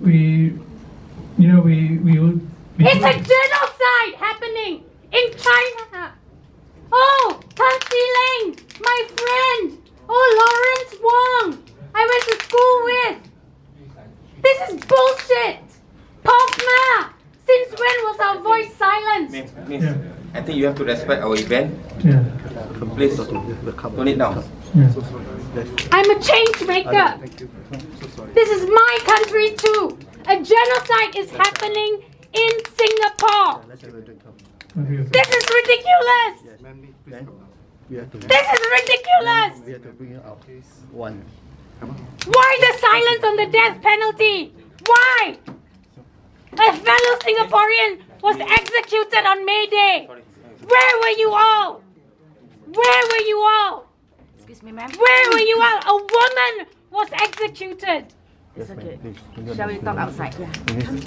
S13: It's a genocide happening in China. Oh, Tan Ling, my friend. Oh, Lawrence Wong, I went to school with. This is bullshit. Pogma, since when was our voice silenced?
S10: Miss, I think you have to respect our event.
S9: Yeah.
S10: Please, tone it down.
S9: Yeah.
S13: I'm a change maker. This is my country too. A genocide is happening in Singapore. This is ridiculous. This is ridiculous. Why the silence on the death penalty? Why? A fellow Singaporean was executed on May Day. Where were you all? Where were you all?
S4: Excuse me, ma'am.
S13: Where were you all? A woman was executed.
S4: It's okay. Shall we talk outside?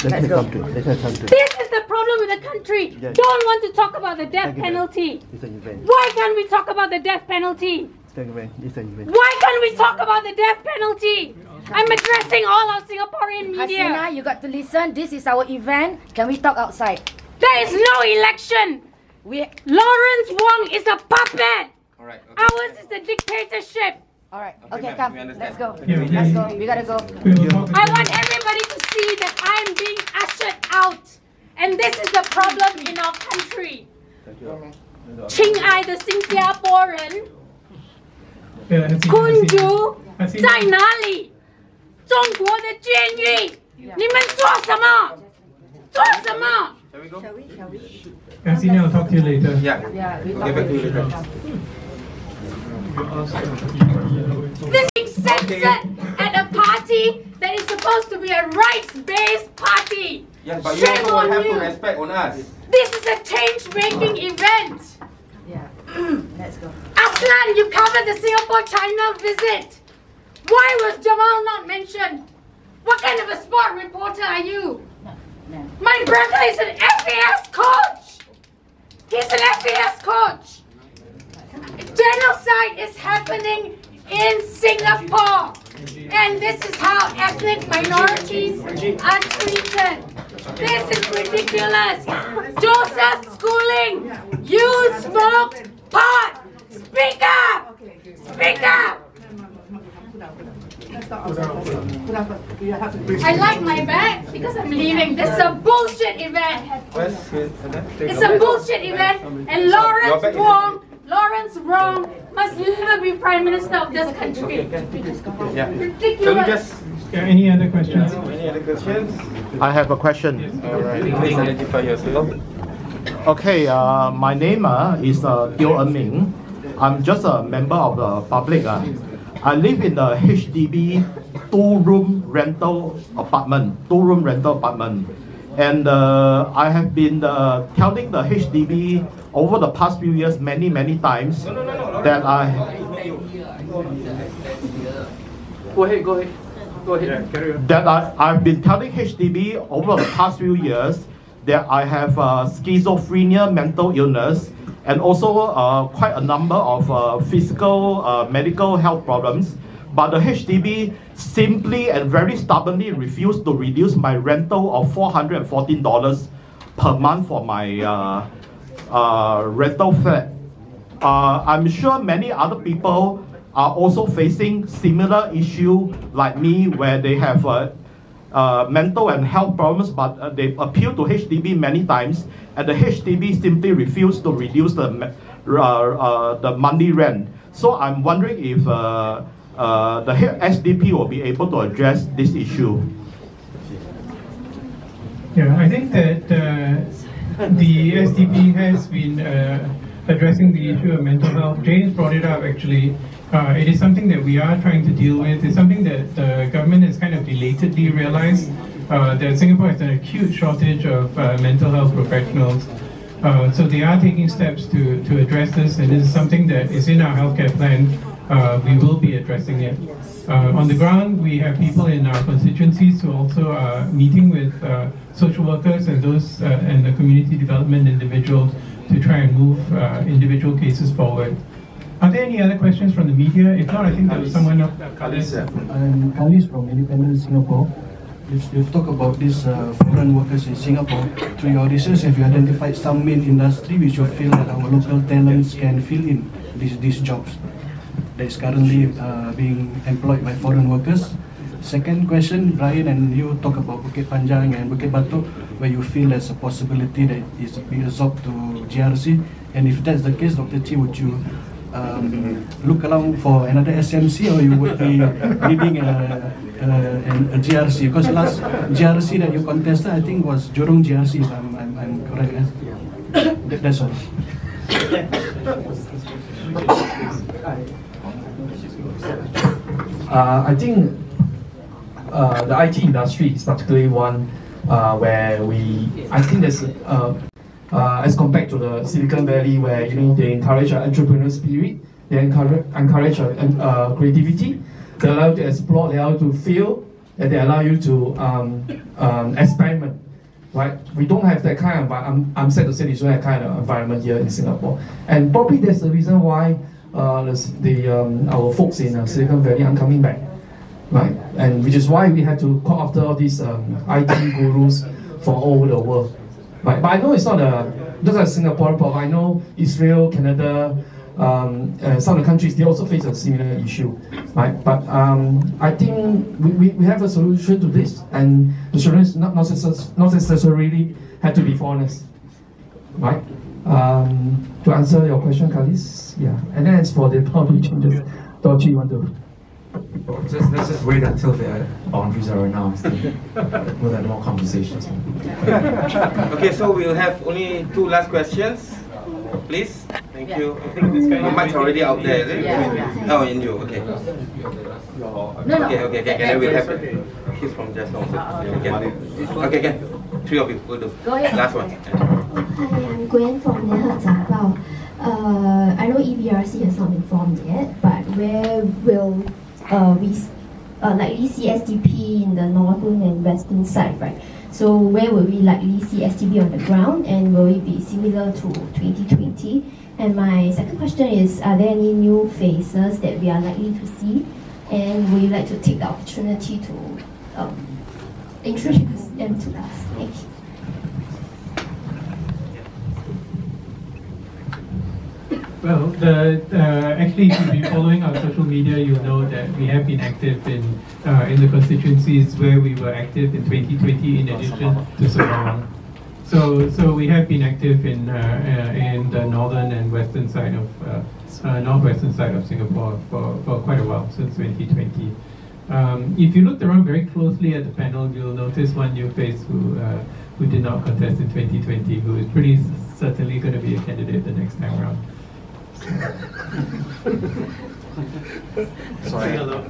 S13: Let's go. This is the problem with the country. Don't want to talk about the death penalty. Why can't we talk about the death penalty? Why can't we talk about the death penalty? I'm addressing all our Singaporean media.
S4: Hasina, you got to listen. This is our event. Can we talk outside?
S13: There is no election. Lawrence Wong is a puppet.
S10: All right. Okay.
S13: Ours is a dictatorship.
S4: All right. Okay, come. Let's go.
S9: Yeah,
S4: Let's go. We gotta go.
S13: I want everybody to see that I'm being ushered out. And this is the problem in our country. 亲爱的新加坡人，君主在哪里？中国的监狱，你们做什么？做什么？
S9: Asina, I'll talk to you later.
S10: Yeah. Get back to you later.
S13: This is censored at a party that is supposed to be a rights-based party.
S10: Yeah, but you also will have to respect on us.
S13: This is a change-making event.
S4: Yeah. Let's go.
S13: Aslan, you covered the Singapore-China visit. Why was Jamal not mentioned? What kind of a sport reporter are you?
S4: No.
S13: My brother is an FAS coach. He's an FAS coach. Genocide is happening in Singapore. And this is how ethnic minorities are treated. This is ridiculous. Joseph Schooling, you smoked pot. Speak up. Speak up. I like my bag because I'm leaving. This is a bullshit event. It's a bullshit event. And Lawrence Wong must never be Prime Minister of this country. Ridiculous.
S9: Any other questions?
S10: Any other questions?
S14: I have a question.
S10: All right. Please identify yourself.
S14: Okay, my name is Teo Ming. I'm just a member of the public. I live in the HDB two-room rental apartment. And I have been telling the HDB over the past few years many times that I...
S1: Go ahead. Go ahead. Carry on.
S14: that I've been telling HDB over the past few years that I have schizophrenia, mental illness, and also quite a number of physical, medical health problems. But the HDB simply and very stubbornly refused to reduce my rental of $414 per month for my rental flat. I'm sure many other people are also facing similar issue like me, where they have mental and health problems, but they appeal to HDB many times, and the HDB simply refused to reduce the monthly rent. So I'm wondering if the SDP will be able to address this issue.
S9: Yeah, I think that the SDP has been addressing the issue of mental health. James brought it up actually. It is something that we are trying to deal with. It's something that the government has kind of belatedly realized that Singapore has an acute shortage of mental health professionals. So they are taking steps to address this, and this is something that is in our healthcare plan. We will be addressing it. On the ground, we have people in our constituencies who also are meeting with social workers and those and the community development individuals to try and move individual cases forward. Are there any other questions from the media? If not, I think there was someone else.
S15: I'm Kalis from Independent Singapore. You've talked about these foreign workers in Singapore. Through your research, have you identified some main industry which you feel that our local talents can fill in these jobs that is currently being employed by foreign workers? Second question, Brian and you talk about Bukit Panjang and Bukit Batok, where you feel there's a possibility that it's being absorbed to GRC. And if that's the case, Dr. Chi, would you look around for another SMC, or you would be leading a GRC? Because last GRC that you contested, I think, was Jurong GRC, if I'm correct. That's all.
S5: I think the IT industry is particularly one where I think there's as compared to the Silicon Valley, where they encourage an entrepreneurial spirit, they encourage creativity, they allow you to explore, they allow you to fail, and they allow you to experiment. Right? We don't have that kind of. I'm sad to say this, that kind of environment here in Singapore, and probably that's the reason why our folks in Silicon Valley aren't coming back. Right? And which is why we have to call after all these IT gurus from all over the world. Right? But I know it's not just a Singapore problem. I know Israel, Canada, some of the countries, they also face a similar issue. Right? But I think we have a solution to this, and the solution is not necessarily have to be foreigners. Right? To answer your question, Kalis, yeah. And then as for the policy changes, Dr. you want to?
S1: Let's just wait until the boundaries are announced. We'll have more conversations.
S10: Okay, so we'll have only two last questions. Please. Thank you. The mic's already out there, is it?
S16: Yeah.
S10: Oh, in you. Okay.
S16: No.
S10: Okay. Then we'll have he's from just now. Okay. Three of you will do.
S16: Go ahead.
S10: Last one.
S17: Hi, I'm Gwen from Motherhood Statements. I know EBRC has not been formed yet, but where will we likely see SDP in the northern and western side, right? So where will we likely see SDP on the ground, and will it be similar to 2020? And my second question is, are there any new faces that we are likely to see? And would you like to take the opportunity to introduce them to us? Thank you.
S9: Well, actually, if you've been following our social media, you'll know that we have been active in the constituencies where we were active in 2020, in addition to Sembawang. So we have been active in the northern and western side of northwestern side of Singapore for quite a while, since 2020. If you looked around very closely at the panel, you'll notice one new face who did not contest in 2020, who is pretty certainly going to be a candidate the next time around.
S16: Sorry.
S9: Hello.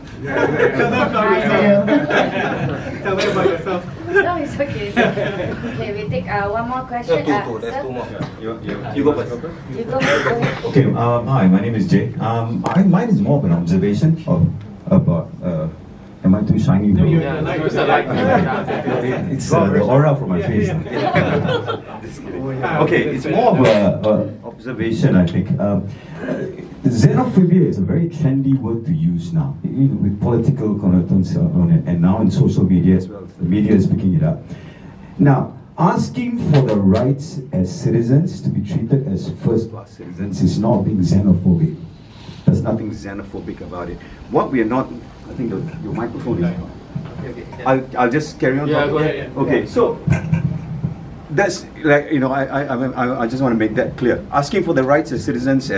S16: Tell me about yourself. No, it's okay. Okay, we take one more question.
S10: There's two more. You go first.
S16: You go first.
S18: Okay, hi, my name is Jay. Mine is more of an observation about, am I too shining.
S1: No,
S18: It's the aura from my face. Okay, it's more of a observation, I think. Xenophobia is a very trendy word to use now, with political connotations on it, and now in social media as well. The media is picking it up. Now, asking for the rights as citizens to be treated as first-class citizens is not being xenophobic. There's nothing xenophobic about it. What we are not, I think your microphone is on. I'll just carry on.
S8: Yeah, go ahead.
S18: Okay, so that's like, I just want to make that clear. Asking for the rights as citizens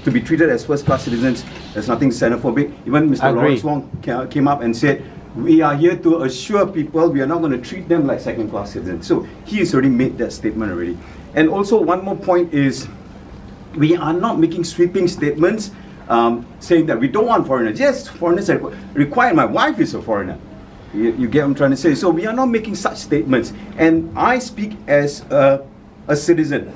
S18: to be treated as first-class citizens, there's nothing xenophobic. Even Mr. Lawrence Wong came up and said, we are here to assure people we are not going to treat them like second-class citizens. So he has already made that statement already. And also one more point is, we are not making sweeping statements saying that we don't want foreigners. Yes, foreigners are required. My wife is a foreigner. You get what I'm trying to say? So we are not making such statements. And I speak as a citizen.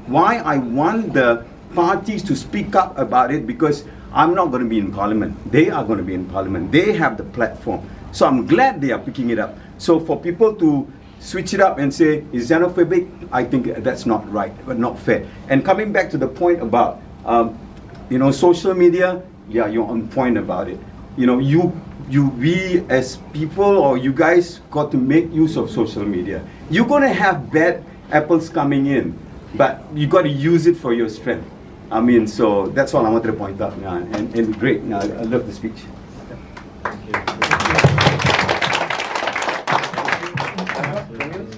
S18: Why I want the parties to speak up about it, because I'm not going to be in parliament. They are going to be in parliament. They have the platform. So I'm glad they are picking it up. So for people to switch it up and say it's xenophobic, I think that's not right, but not fair. And coming back to the point about social media, yeah, you're on point about it. We as people, or you guys, got to make use of social media. You're going to have bad apples coming in, but you got to use it for your strength. I mean, so that's all I wanted to point out. And great, I love the speech.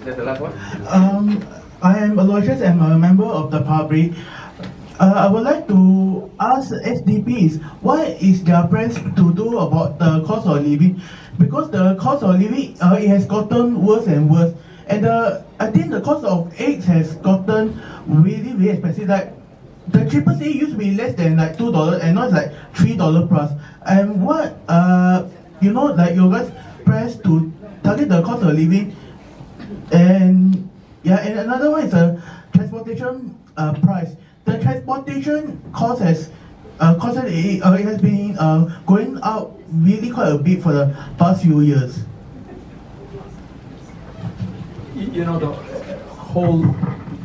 S10: That's the last one.
S19: I am Aloysius, and I'm a member of the public. I would like to ask SDPs, what is their plans to do about the cost of living? Because the cost of living, it has gotten worse and worse. And I think the cost of eggs has gotten really, really expensive. Like, the cheapest egg used to be less than like $2, and now it's like $3 plus. And what, like your guys' plans to target the cost of living? And yeah, and another one is the transportation price. The transportation cost has it has been going up really quite a bit for the past few years.
S7: The whole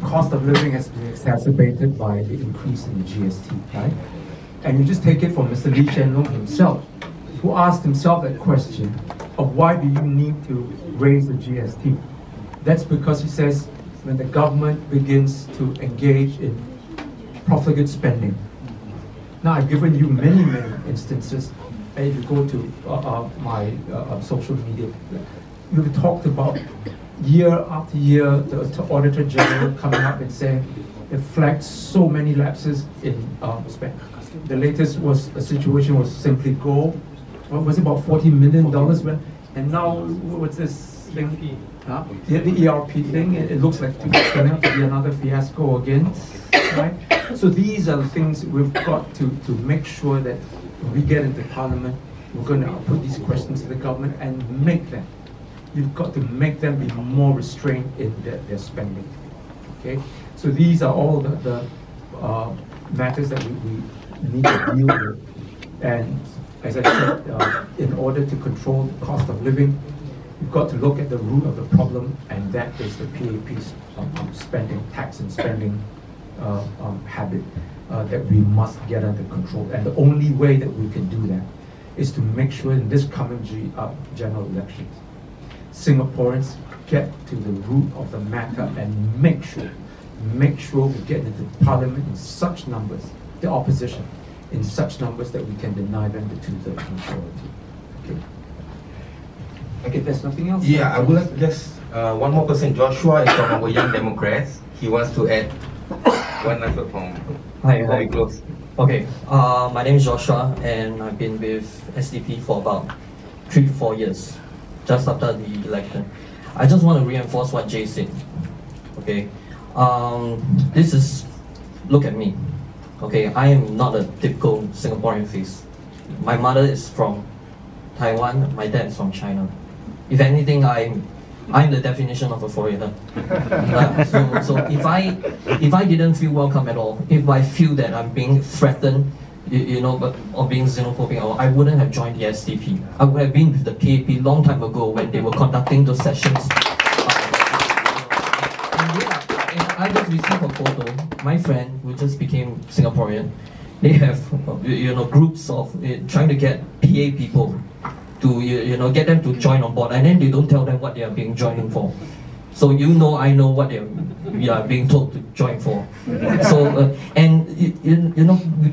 S7: cost of living has been exacerbated by the increase in the GST, right? And you just take it from Mr. Lee Hsien Loong himself, who asked himself that question of why do you need to raise the GST? That's because he says when the government begins to engage in profligate spending. Now, I've given you many, many instances. And if you go to my social media, you've talked about year after year, the Auditor General coming up and saying they flagged so many lapses in spend. The latest situation was Simply Go. What was it, about $40 million? And now, what's this thing? The ERP thing, it looks like it's going to be another fiasco again, right? So these are the things we've got to make sure that when we get into Parliament, we're going to put these questions to the government and make them. You've got to make them be more restrained in their spending. Okay, so these are all the matters that we need to deal with. And as I said, in order to control the cost of living, you've got to look at the root of the problem, and that is the PAP's spending, tax and spending habit that we must get under control. And the only way that we can do that is to make sure in this coming general elections, Singaporeans get to the root of the matter and make sure we get into Parliament in such numbers, the opposition, in such numbers that we can deny them the two-thirds majority. Okay, there's nothing else?
S10: Yeah, I would like just one more person. Joshua is from our Young Democrats. He wants to add one last word from before we close.
S20: Okay, my name is Joshua, and I've been with SDP for about 3 to 4 years, just after the election. I just want to reinforce what Jay said. Okay, this is, look at me. Okay, I am not a typical Singaporean face. My mother is from Taiwan, my dad is from China. If anything, I'm the definition of a foreigner. So if I didn't feel welcome at all, if I feel that I'm being threatened, but of being xenophobic, I wouldn't have joined the SDP. I would have been with the PAP long time ago when they were conducting those sessions. I just received a photo. My friend, who just became Singaporean, they have groups of trying to get PA people to get them to join on board, and then they don't tell them what they are being joining for. So I know what we are being told to join for. So and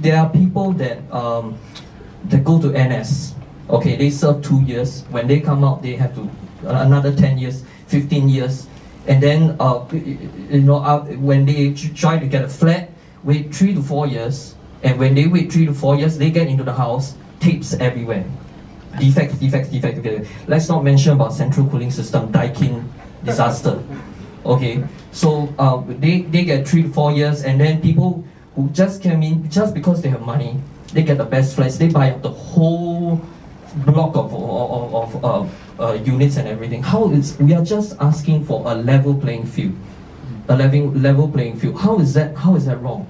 S20: there are people that go to NS. Okay, they serve 2 years. When they come out, they have to another 10 years, 15 years. And then, when they try to get a flat, wait 3 to 4 years. And when they wait 3 to 4 years, they get into the house, tapes everywhere. Defects. Let's not mention about central cooling system, Daikin disaster. Okay, so they get 3 to 4 years, and then people who just came in, just because they have money, they get the best flats, they buy up the whole block of units and everything. We are just asking for a level playing field, level playing field. How is that wrong?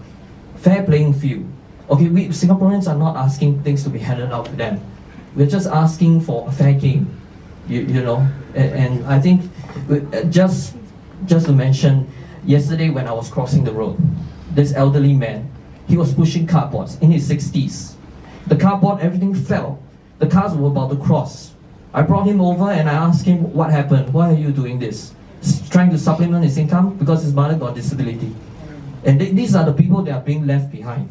S20: Fair playing field. Okay, we Singaporeans are not asking things to be handed out to them. We're just asking for a fair game, and I think just to mention, yesterday when I was crossing the road, this elderly man, he was pushing cardboards in his 60s. The cardboard, everything fell. The cars were about to cross. I brought him over and I asked him what happened. Why are you doing this? He's trying to supplement his income because his mother got disability. And these are the people that are being left behind.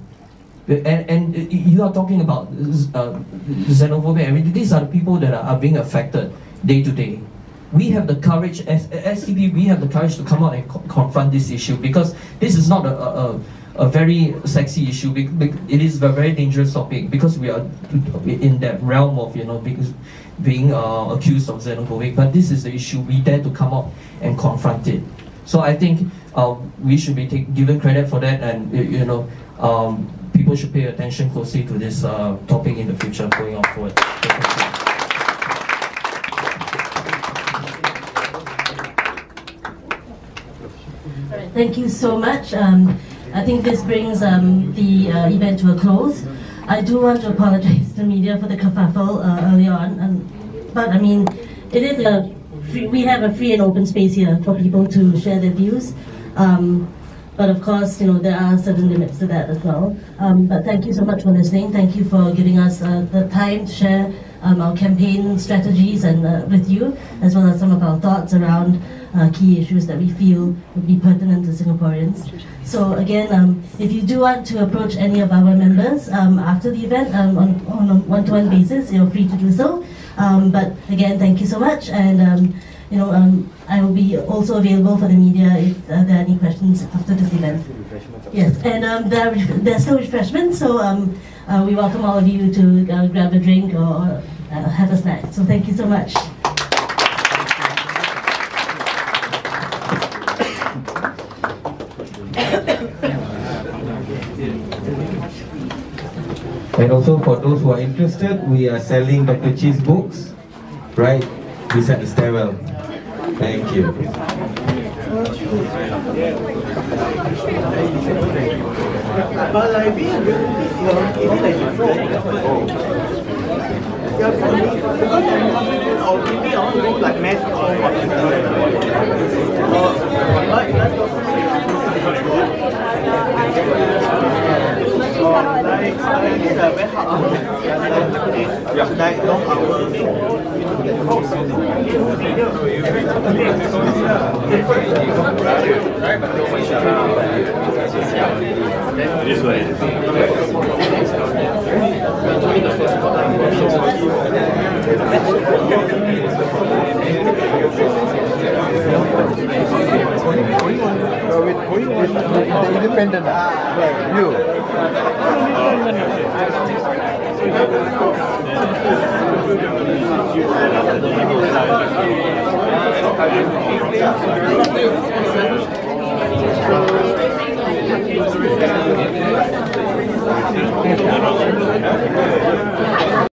S20: And you are talking about xenophobia. I mean, these are the people that are being affected day to day. We have the courage, as SDP, we have the courage to come out and confront this issue, because this is not a very sexy issue. It is a very dangerous topic, because we are in that realm of being accused of xenophobic. But this is the issue. We dare to come out and confront it. So I think we should be given credit for that, and people should pay attention closely to this topic in the future going on forward.
S2: Thank you so much. I think this brings the event to a close. I do want to apologize to the media for the kerfuffle early on, but I mean, it is we have a free and open space here for people to share their views. But of course, there are certain limits to that as well. But thank you so much for listening. Thank you for giving us the time to share our campaign strategies and with you, as well as some of our thoughts around key issues that we feel would be pertinent to Singaporeans. So again, if you do want to approach any of our members after the event on a one-to-one basis, you're free to do so. But again, thank you so much, and I will be also available for the media if there are any questions after this event. Yes, and there are still refreshments, so we welcome all of you to grab a drink or have a snack. So thank you so much.
S21: And also for those who are interested, we are selling Dr. Chi's books right beside the stairwell. Thank you.
S19: But like we or maybe I want to go like mass or like long hours.
S22: This way.
S23: Independent. You.
S19: So